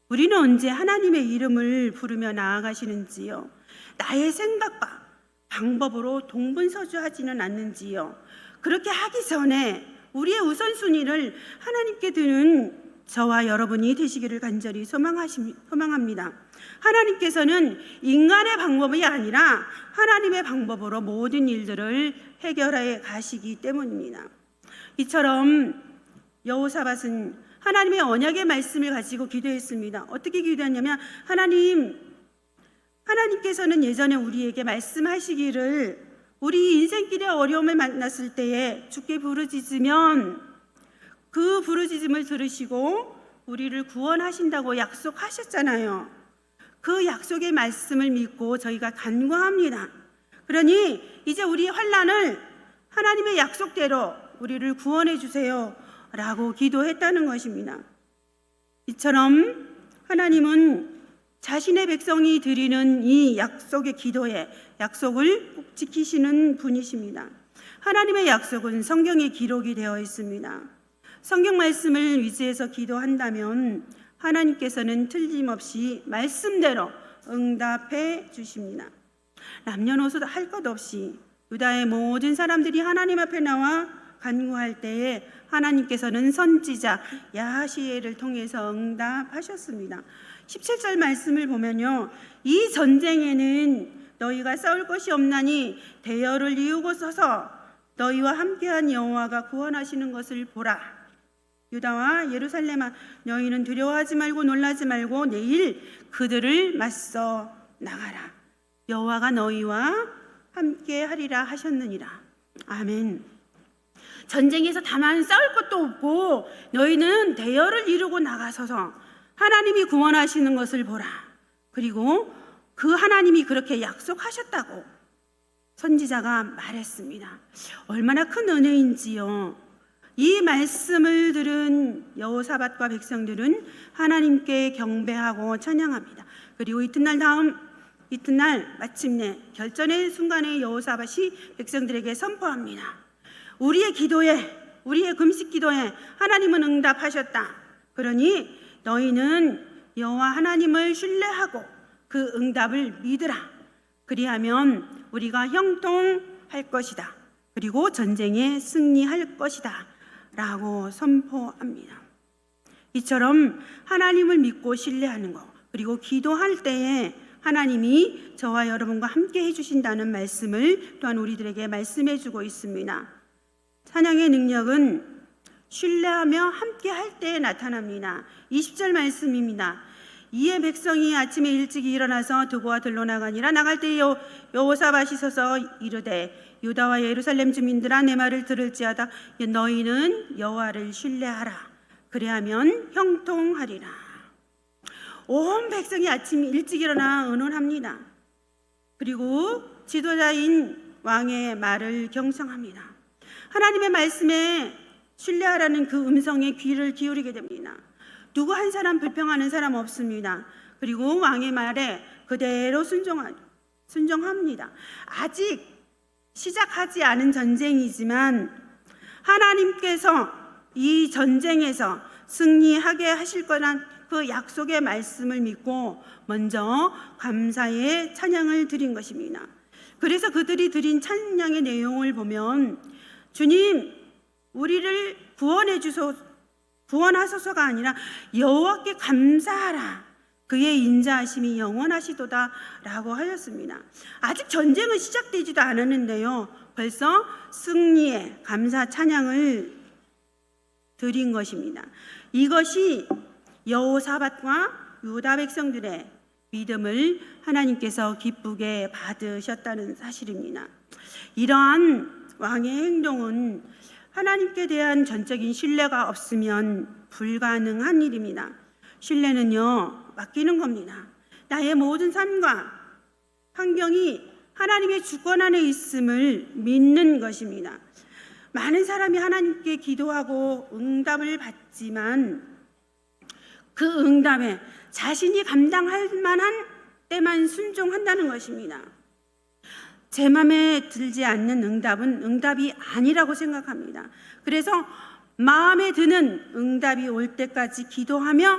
우리는 언제 하나님의 이름을 부르며 나아가시는지요? 나의 생각과 방법으로 동분서주하지는 않는지요? 그렇게 하기 전에 우리의 우선순위를 하나님께 드는 저와 여러분이 되시기를 간절히 소망합니다. 하나님께서는 인간의 방법이 아니라 하나님의 방법으로 모든 일들을 해결해 가시기 때문입니다. 이처럼 여호사밧은 하나님의 언약의 말씀을 가지고 기도했습니다. 어떻게 기도했냐면 하나님께서는 예전에 우리에게 말씀하시기를 우리 인생길의 어려움을 만났을 때에 주께 부르짖으면 그 부르짖음을 들으시고 우리를 구원하신다고 약속하셨잖아요. 그 약속의 말씀을 믿고 저희가 간구합니다. 그러니 이제 우리의 환난을 하나님의 약속대로 우리를 구원해 주세요 라고 기도했다는 것입니다. 이처럼 하나님은 자신의 백성이 드리는 이 약속의 기도에 약속을 꼭 지키시는 분이십니다. 하나님의 약속은 성경에 기록이 되어 있습니다. 성경 말씀을 위주해서 기도한다면 하나님께서는 틀림없이 말씀대로 응답해 주십니다. 남녀노소 할 것 없이 유다의 모든 사람들이 하나님 앞에 나와 간구할 때에 하나님께서는 선지자 야하시엘을 통해서 응답하셨습니다. 17절 말씀을 보면요, 이 전쟁에는 너희가 싸울 것이 없나니 대열을 이루고 서서 너희와 함께한 여호와가 구원하시는 것을 보라. 유다와 예루살렘아, 너희는 두려워하지 말고 놀라지 말고 내일 그들을 맞서 나가라. 여호와가 너희와 함께 하리라 하셨느니라. 아멘. 전쟁에서 다만 싸울 것도 없고 너희는 대열을 이루고 나가서서 하나님이 구원하시는 것을 보라. 그리고 그 하나님이 그렇게 약속하셨다고 선지자가 말했습니다. 얼마나 큰 은혜인지요. 이 말씀을 들은 여호사밧과 백성들은 하나님께 경배하고 찬양합니다. 그리고 이튿날 마침내 결전의 순간에 여호사밧이 백성들에게 선포합니다. 우리의 기도에, 우리의 금식 기도에 하나님은 응답하셨다. 그러니 너희는 여호와 하나님을 신뢰하고 그 응답을 믿으라. 그리하면 우리가 형통할 것이다. 그리고 전쟁에 승리할 것이다. 라고 선포합니다. 이처럼 하나님을 믿고 신뢰하는 것, 그리고 기도할 때에 하나님이 저와 여러분과 함께 해주신다는 말씀을 또한 우리들에게 말씀해 주고 있습니다. 찬양의 능력은 신뢰하며 함께 할 때에 나타납니다. 20절 말씀입니다. 이에 백성이 아침에 일찍 일어나서 두고와 들로 나가니라. 나갈 때 여호사밧이 서서 이르되 유다와 예루살렘 주민들아, 내 말을 들을지어다. 너희는 여호와를 신뢰하라. 그리하면 형통하리라. 온 백성이 아침 일찍 일어나 의논합니다. 그리고 지도자인 왕의 말을 경청합니다. 하나님의 말씀에 신뢰하라는 그 음성에 귀를 기울이게 됩니다. 누구 한 사람 불평하는 사람 없습니다. 그리고 왕의 말에 그대로 순종합니다. 아직 시작하지 않은 전쟁이지만 하나님께서 이 전쟁에서 승리하게 하실 거란 그 약속의 말씀을 믿고 먼저 감사의 찬양을 드린 것입니다. 그래서 그들이 드린 찬양의 내용을 보면 주님, 우리를 구원하소서가 아니라 여호와께 감사하라. 그의 인자하심이 영원하시도다 라고 하였습니다. 아직 전쟁은 시작되지도 않았는데요, 벌써 승리의 감사 찬양을 드린 것입니다. 이것이 여호사밧과 유다 백성들의 믿음을 하나님께서 기쁘게 받으셨다는 사실입니다. 이러한 왕의 행동은 하나님께 대한 전적인 신뢰가 없으면 불가능한 일입니다. 신뢰는요, 맡기는 겁니다. 나의 모든 삶과 환경이 하나님의 주권 안에 있음을 믿는 것입니다. 많은 사람이 하나님께 기도하고 응답을 받지만 그 응답에 자신이 감당할 만한 때만 순종한다는 것입니다. 제 마음에 들지 않는 응답은 응답이 아니라고 생각합니다. 그래서 마음에 드는 응답이 올 때까지 기도하며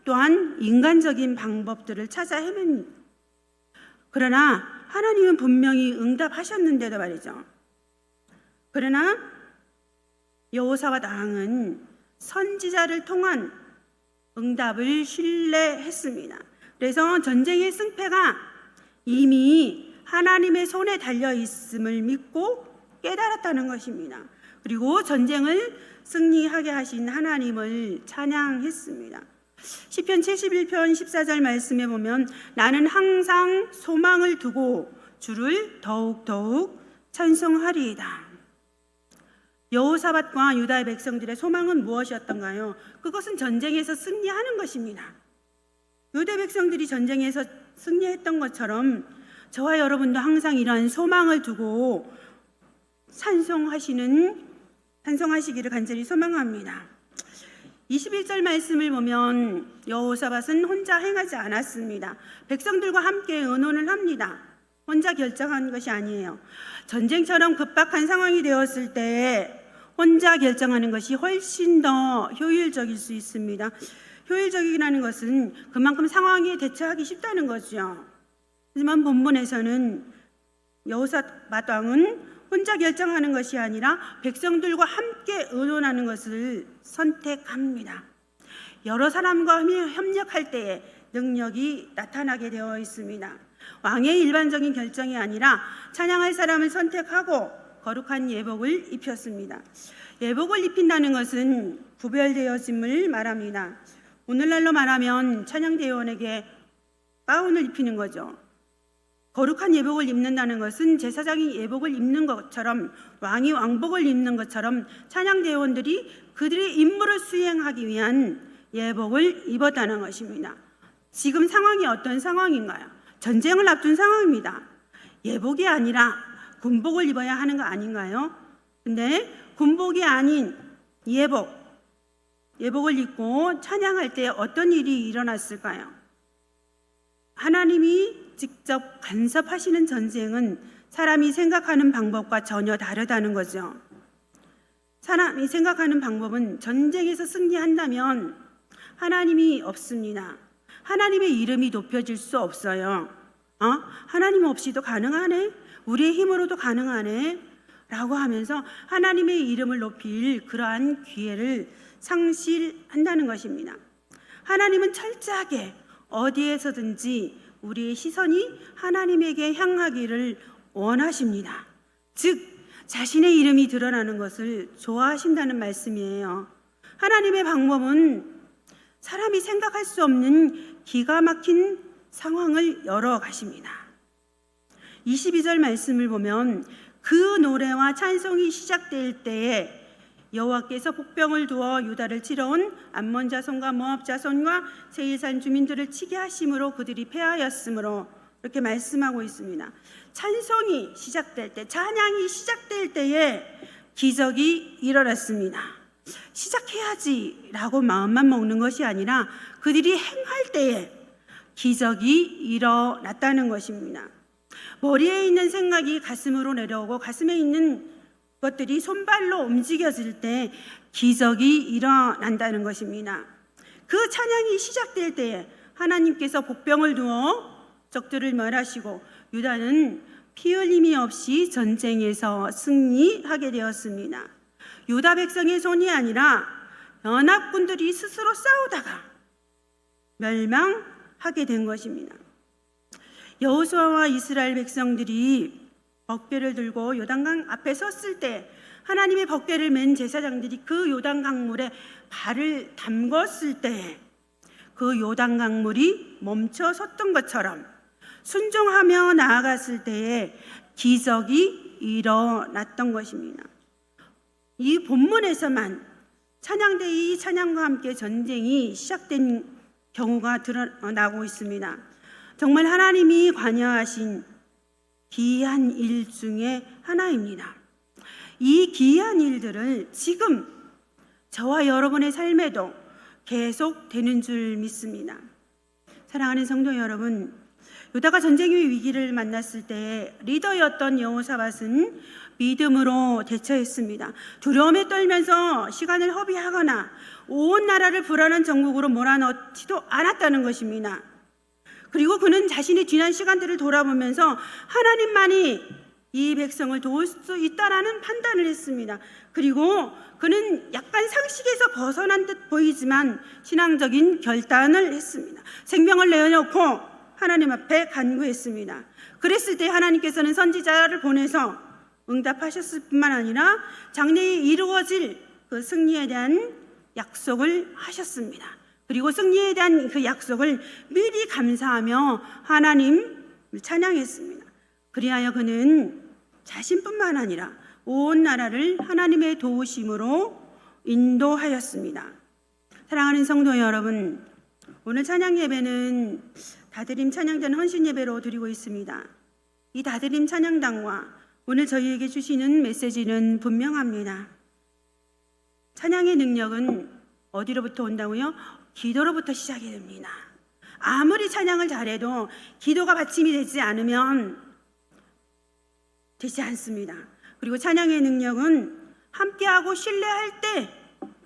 또한 인간적인 방법들을 찾아 헤맵니다. 그러나 하나님은 분명히 응답하셨는데도 말이죠. 그러나 여호사밧 왕은 선지자를 통한 응답을 신뢰했습니다. 그래서 전쟁의 승패가 이미 하나님의 손에 달려 있음을 믿고 깨달았다는 것입니다. 그리고 전쟁을 승리하게 하신 하나님을 찬양했습니다. 시편 71편 14절 말씀에 보면 나는 항상 소망을 두고 주를 더욱더욱 찬송하리이다. 여호사밧과 유다의 백성들의 소망은 무엇이었던가요? 그것은 전쟁에서 승리하는 것입니다. 유다 백성들이 전쟁에서 승리했던 것처럼 저와 여러분도 항상 이러한 소망을 두고 찬송하시기를 간절히 소망합니다. 21절 말씀을 보면 여호사밧은 혼자 행하지 않았습니다. 백성들과 함께 의논을 합니다. 혼자 결정한 것이 아니에요. 전쟁처럼 급박한 상황이 되었을 때 혼자 결정하는 것이 훨씬 더 효율적일 수 있습니다. 효율적이라는 것은 그만큼 상황에 대처하기 쉽다는 거죠. 하지만 본문에서는 여호사밧 왕은 혼자 결정하는 것이 아니라 백성들과 함께 의논하는 것을 선택합니다. 여러 사람과 협력할 때에 능력이 나타나게 되어 있습니다. 왕의 일반적인 결정이 아니라 찬양할 사람을 선택하고 거룩한 예복을 입혔습니다. 예복을 입힌다는 것은 구별되어짐을 말합니다. 오늘날로 말하면 찬양대원에게 가운을 입히는 거죠. 거룩한 예복을 입는다는 것은 제사장이 예복을 입는 것처럼, 왕이 왕복을 입는 것처럼 찬양대원들이 그들의 임무를 수행하기 위한 예복을 입었다는 것입니다. 지금 상황이 어떤 상황인가요? 전쟁을 앞둔 상황입니다. 예복이 아니라 군복을 입어야 하는 거 아닌가요? 근데 군복이 아닌 예복을 입고 찬양할 때 어떤 일이 일어났을까요? 하나님이 직접 간섭하시는 전쟁은 사람이 생각하는 방법과 전혀 다르다는 거죠. 사람이 생각하는 방법은 전쟁에서 승리한다면 하나님이 없습니다. 하나님의 이름이 높여질 수 없어요. 하나님 없이도 가능하네? 우리의 힘으로도 가능하네? 라고 하면서 하나님의 이름을 높일 그러한 기회를 상실한다는 것입니다. 하나님은 철저하게 어디에서든지 우리의 시선이 하나님에게 향하기를 원하십니다. 즉 자신의 이름이 드러나는 것을 좋아하신다는 말씀이에요. 하나님의 방법은 사람이 생각할 수 없는 기가 막힌 상황을 열어가십니다. 22절 말씀을 보면 그 노래와 찬송이 시작될 때에 여호와께서 복병을 두어 유다를 치러 온 암몬 자손과 모압 자손과 세일산 주민들을 치게 하심으로 그들이 패하였으므로 이렇게 말씀하고 있습니다. 찬송이 시작될 때, 찬양이 시작될 때에 기적이 일어났습니다. 시작해야지라고 마음만 먹는 것이 아니라 그들이 행할 때에 기적이 일어났다는 것입니다. 머리에 있는 생각이 가슴으로 내려오고 가슴에 있는 것들이 손발로 움직여질 때 기적이 일어난다는 것입니다. 그 찬양이 시작될 때에 하나님께서 복병을 두어 적들을 멸하시고 유다는 피 흘림이 없이 전쟁에서 승리하게 되었습니다. 유다 백성의 손이 아니라 연합군들이 스스로 싸우다가 멸망하게 된 것입니다. 여호수아와 이스라엘 백성들이 법궤를 들고 요단강 앞에 섰을 때 하나님의 법궤를 맨 제사장들이 그 요단강물에 발을 담궜을 때 그 요단강물이 멈춰 섰던 것처럼 순종하며 나아갔을 때에 기적이 일어났던 것입니다. 이 본문에서만 찬양대의 찬양과 함께 전쟁이 시작된 경우가 드러나고 있습니다. 정말 하나님이 관여하신 기이한 일 중에 하나입니다. 이 기이한 일들을 지금 저와 여러분의 삶에도 계속 되는 줄 믿습니다. 사랑하는 성도 여러분, 유다가 전쟁의 위기를 만났을 때 리더였던 여호사밧은 믿음으로 대처했습니다. 두려움에 떨면서 시간을 허비하거나 온 나라를 불안한 정국으로 몰아넣지도 않았다는 것입니다. 그리고 그는 자신의 지난 시간들을 돌아보면서 하나님만이 이 백성을 도울 수 있다라는 판단을 했습니다. 그리고 그는 약간 상식에서 벗어난 듯 보이지만 신앙적인 결단을 했습니다. 생명을 내어놓고 하나님 앞에 간구했습니다. 그랬을 때 하나님께서는 선지자를 보내서 응답하셨을 뿐만 아니라 장래에 이루어질 그 승리에 대한 약속을 하셨습니다. 그리고 승리에 대한 그 약속을 미리 감사하며 하나님을 찬양했습니다. 그리하여 그는 자신뿐만 아니라 온 나라를 하나님의 도우심으로 인도하였습니다. 사랑하는 성도 여러분, 오늘 찬양 예배는 다드림 찬양전 헌신 예배로 드리고 있습니다. 이 다드림 찬양단과 오늘 저희에게 주시는 메시지는 분명합니다. 찬양의 능력은 어디로부터 온다고요? 기도로부터 시작이 됩니다. 아무리 찬양을 잘해도 기도가 받침이 되지 않으면 되지 않습니다. 그리고 찬양의 능력은 함께하고 신뢰할 때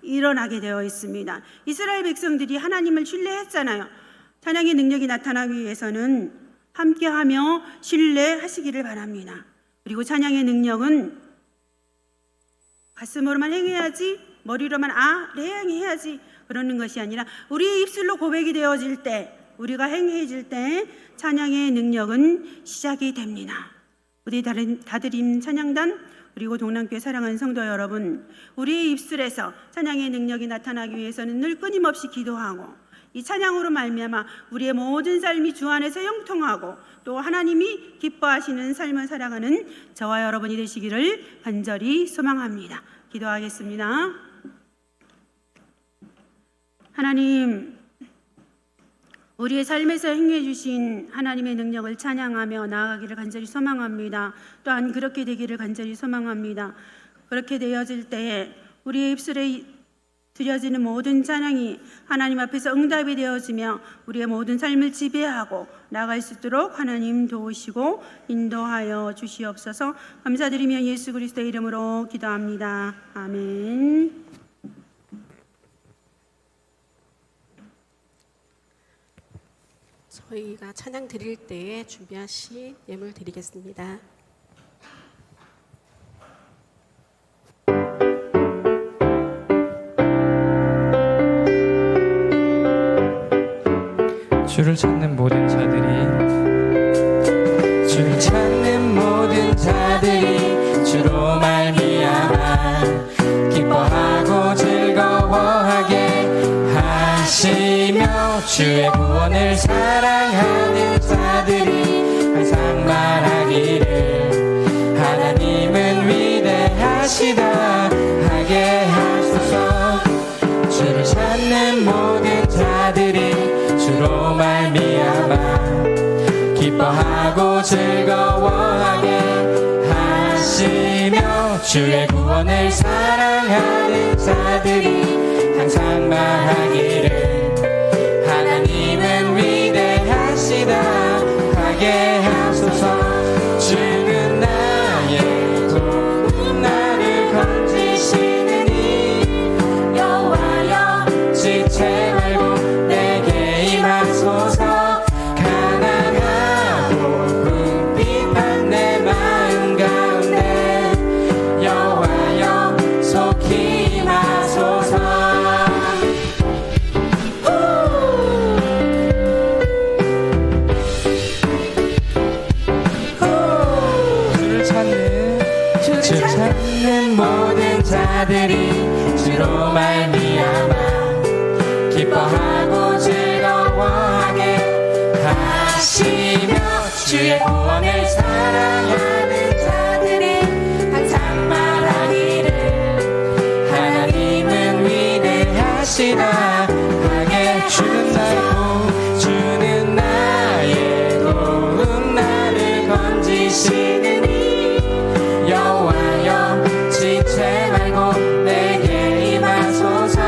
일어나게 되어 있습니다. 이스라엘 백성들이 하나님을 신뢰했잖아요. 찬양의 능력이 나타나기 위해서는 함께하며 신뢰하시기를 바랍니다. 그리고 찬양의 능력은 가슴으로만 행해야지, 머리로만 네 행해야지 그러는 것이 아니라 우리의 입술로 고백이 되어질 때, 우리가 행해질 때 찬양의 능력은 시작이 됩니다. 우리 다드림 찬양단 그리고 동남교회 사랑하는 성도 여러분, 우리의 입술에서 찬양의 능력이 나타나기 위해서는 늘 끊임없이 기도하고 이 찬양으로 말미암아 우리의 모든 삶이 주 안에서 형통하고 또 하나님이 기뻐하시는 삶을 살아가는 저와 여러분이 되시기를 간절히 소망합니다. 기도하겠습니다. 하나님, 우리의 삶에서 행해 주신 하나님의 능력을 찬양하며 나아가기를 간절히 소망합니다. 또한 그렇게 되기를 간절히 소망합니다. 그렇게 되어질 때에 우리의 입술에 드려지는 모든 찬양이 하나님 앞에서 응답이 되어지며 우리의 모든 삶을 지배하고 나아갈 수 있도록 하나님 도우시고 인도하여 주시옵소서. 감사드리며 예수 그리스도의 이름으로 기도합니다. 아멘. 저희가 찬양 드릴 때에 준비하신 예물 드리겠습니다. 주를 찾는 모든 자들이 주로 말미암아 기뻐하고 즐거워하게 하시며 주의 구원을 사랑하는 자들이 항상 말하기를 하나님은 위대하시다 하게 하소서. 주를 찾는 모든 자들이 주로 말미암아 기뻐하고 즐거워하게 하시며 주의 구원을 사랑하는 자들이 항상 말하기를 하나님은 위대하시다 하게 하소서. 주는 나의 도움 나를 건지시느니 여호와여 지체 말고 내게 임하소서. 가난하고 궁핍한 내 마음 가운데 여호와여 속히 임하소서. 주를 찾는 모든 자들이 주로 말미암아 기뻐하고 즐거워하게 하시며 주의 구원을 사랑하는 자들이 항상 말하기를 하나님은 위대하시다 하게. 주는 나의 도움 나를 건지시느니 여호와여 지체 말고 내게 임하소서.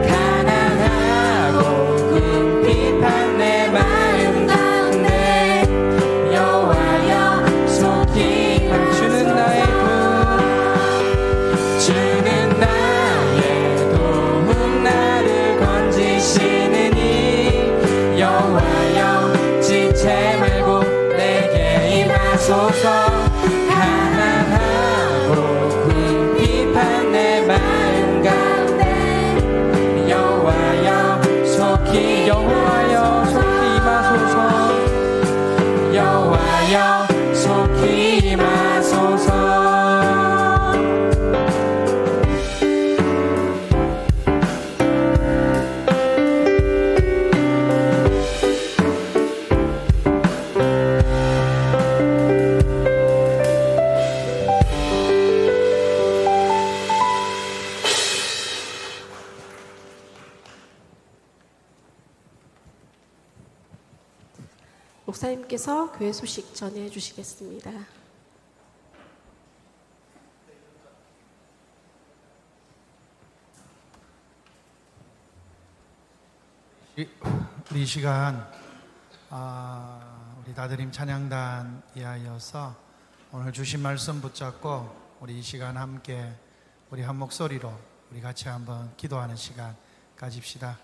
가난하고 궁핍한 내 마음 가운데 여호와여 속히 주는 나의 도움 나를 건지시느니 여호와여 지체 말고 내게 임하소서. 가난하고 궁핍한 내 마음 가운데 여호와여 속히 임하소서. 여호와여 속히 임하소서. 목사님께서 교회 소식 전해 주시겠습니다. 우리 이 시간 우리 다드림 찬양단 이하여서 오늘 주신 말씀 붙잡고 우리 이 시간 함께 우리 한 목소리로 우리 같이 한번 기도하는 시간 가집시다.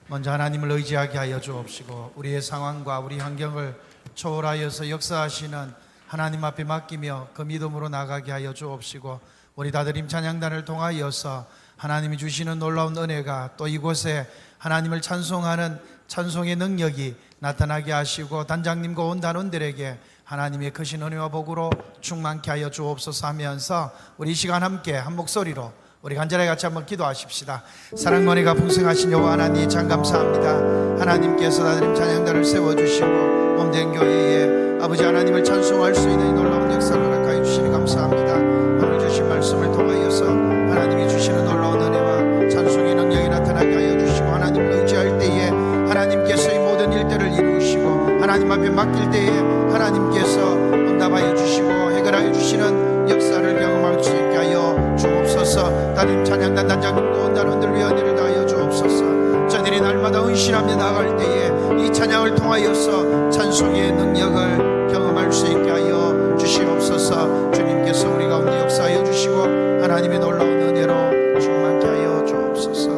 먼저 하나님을 의지하게 하여 주옵시고 우리의 상황과 우리 환경을 초월하여서 역사하시는 하나님 앞에 맡기며 그 믿음으로 나가게 하여 주옵시고 우리 다드림 찬양단을 통하여서 하나님이 주시는 놀라운 은혜가 또 이곳에 하나님을 찬송하는 찬송의 능력이 나타나게 하시고 단장님과 온 단원들에게 하나님의 크신 은혜와 복으로 충만케 하여 주옵소서 하면서 우리 이 시간 함께 한 목소리로 우리 간절하게 같이 한번 기도하십시다. 사랑과 은혜가 풍성하신 여호와 하나님 참 감사합니다. 하나님께서 다드림 찬양단을 세워주시고 몸된 교회에 아버지 하나님을 찬송할 수 있는 이 놀라운 역사를 허락하여 주시니 감사합니다. 오늘 주신 말씀을 통하여서 하나님이 주시는 놀라운 은혜와 찬송의 능력이 나타나게 하여 주시고 하나님을 의지할 때에 하나님께서 이 모든 일들을 이루시고 하나님 앞에 맡길 때에 하나님께서 응답하여 주시고 해결하여 주시는 역사를 경험할 수 있게 하여 주옵소서. 다른 찬양단 단장님도 온 단원들 위한 일을 다하여 주옵소서. 저들이 날마다 의심하며 나갈 때에 이 찬양을 통하여서 찬송의 능력을 경험할 수 있게 하여 주시옵소서. 주님께서 우리 가운데 역사하여 주시고 하나님의 놀라운 은혜로 충만케 하여 주옵소서.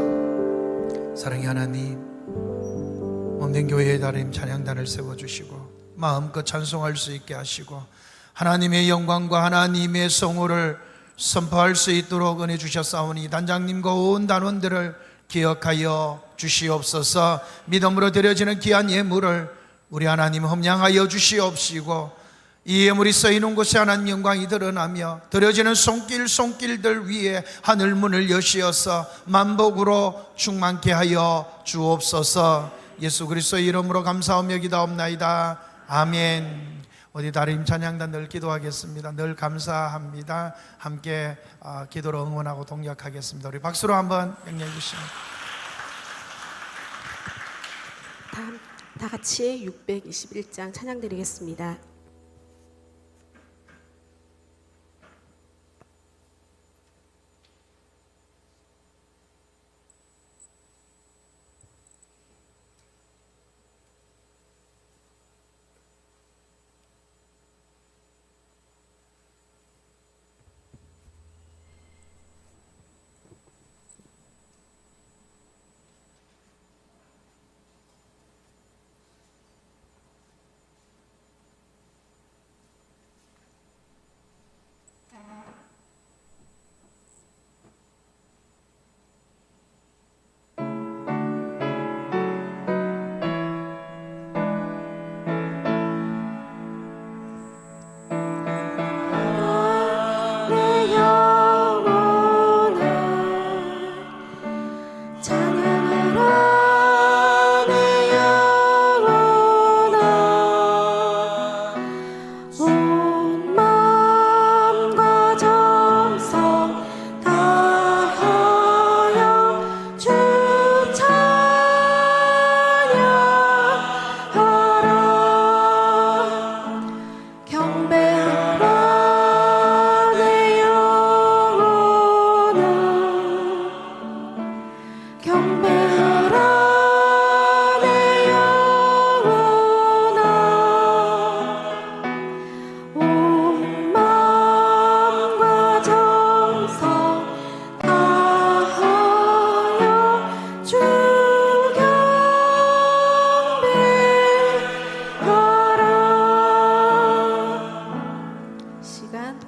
사랑의 하나님, 몸된 교회의 다림 찬양단을 세워주시고 마음껏 찬송할 수 있게 하시고 하나님의 영광과 하나님의 성호를 선포할 수 있도록 은혜 주셨사오니 단장님과 온 단원들을 기억하여 주시옵소서. 믿음으로 드려지는 귀한 예물을 우리 하나님 험양하여 주시옵시고 이 예물이 쓰이는 곳에 하나님 영광이 드러나며 드려지는 손길들 위에 하늘 문을 여시어서 만복으로 충만케 하여 주옵소서. 예수 그리스도의 이름으로 감사하며 기도하옵나이다. 아멘. 우리 다림 찬양단 늘 기도하겠습니다. 늘 감사합니다. 함께 기도로 응원하고 동력하겠습니다. 우리 박수로 한번 영리해 주시면. 다 같이 621장 찬양 드리겠습니다.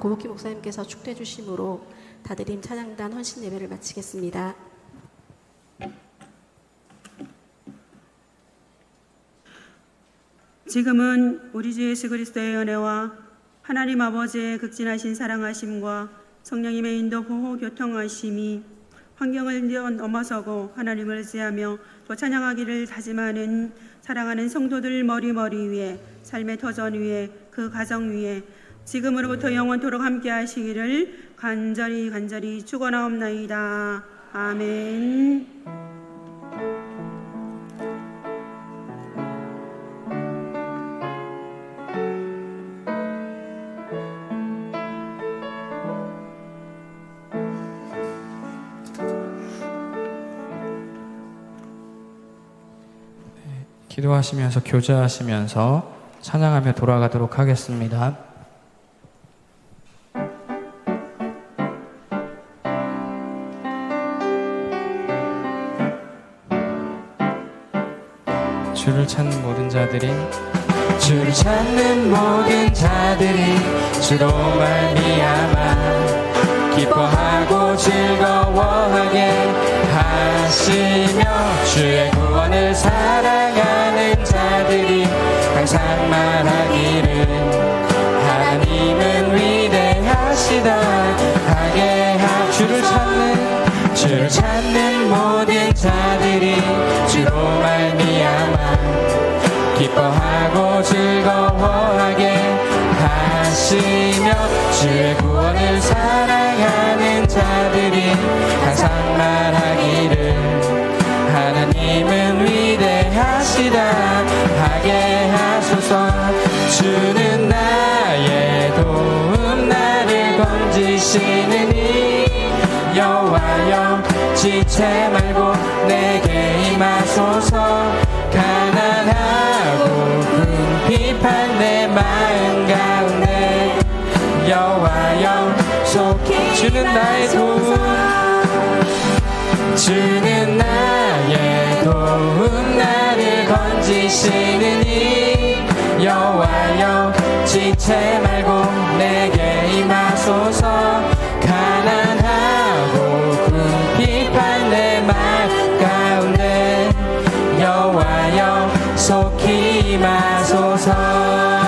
고목희 목사님께서 축도해 주심으로 다드림 찬양단 헌신 예배를 마치겠습니다. 지금은 우리 주 예수 그리스도의 은혜와 하나님 아버지의 극진하신 사랑하심과 성령님의 인도 보호 교통하심이 환경을 넘어서고 하나님을 의지하며 또 찬양하기를 다짐하는 사랑하는 성도들 머리 위에 삶의 터전 위에 그 가정 위에 지금으로부터 영원토록 함께 하시기를 간절히 축원하옵나이다. 아멘. 기도하시면서 교제하시면서 찬양하며 돌아가도록 하겠습니다. 주를 찾는 모든 자들이 주를 찾는 모든 자들이 주로 말미암아 기뻐하고 즐거워하게 하시며 주의 구원을 사랑하는 자들이 항상 말하기를 하나님은 위대하시다 하게 주를 찾는 모든 자들이 주로 말미암아 기뻐하고 즐거워하게 하시며 주의 구원을 사랑하는 자들이 항상 말하기를 하나님은 위대하시다 하게 하소서. 주는 나의 도움 나를 건지시느니 여호와여 지체 말고 내게 임하소서. 가난하고 궁핍한 내 마음 가운데 여호와여 속히 주는 나의 도움 주는 나의 도움 나를 건지시느니 여호와여 지체 말고 내게 임하소서. 가난하고 궁핍한 내 마음 가운데 여호와여 속히 임하소서.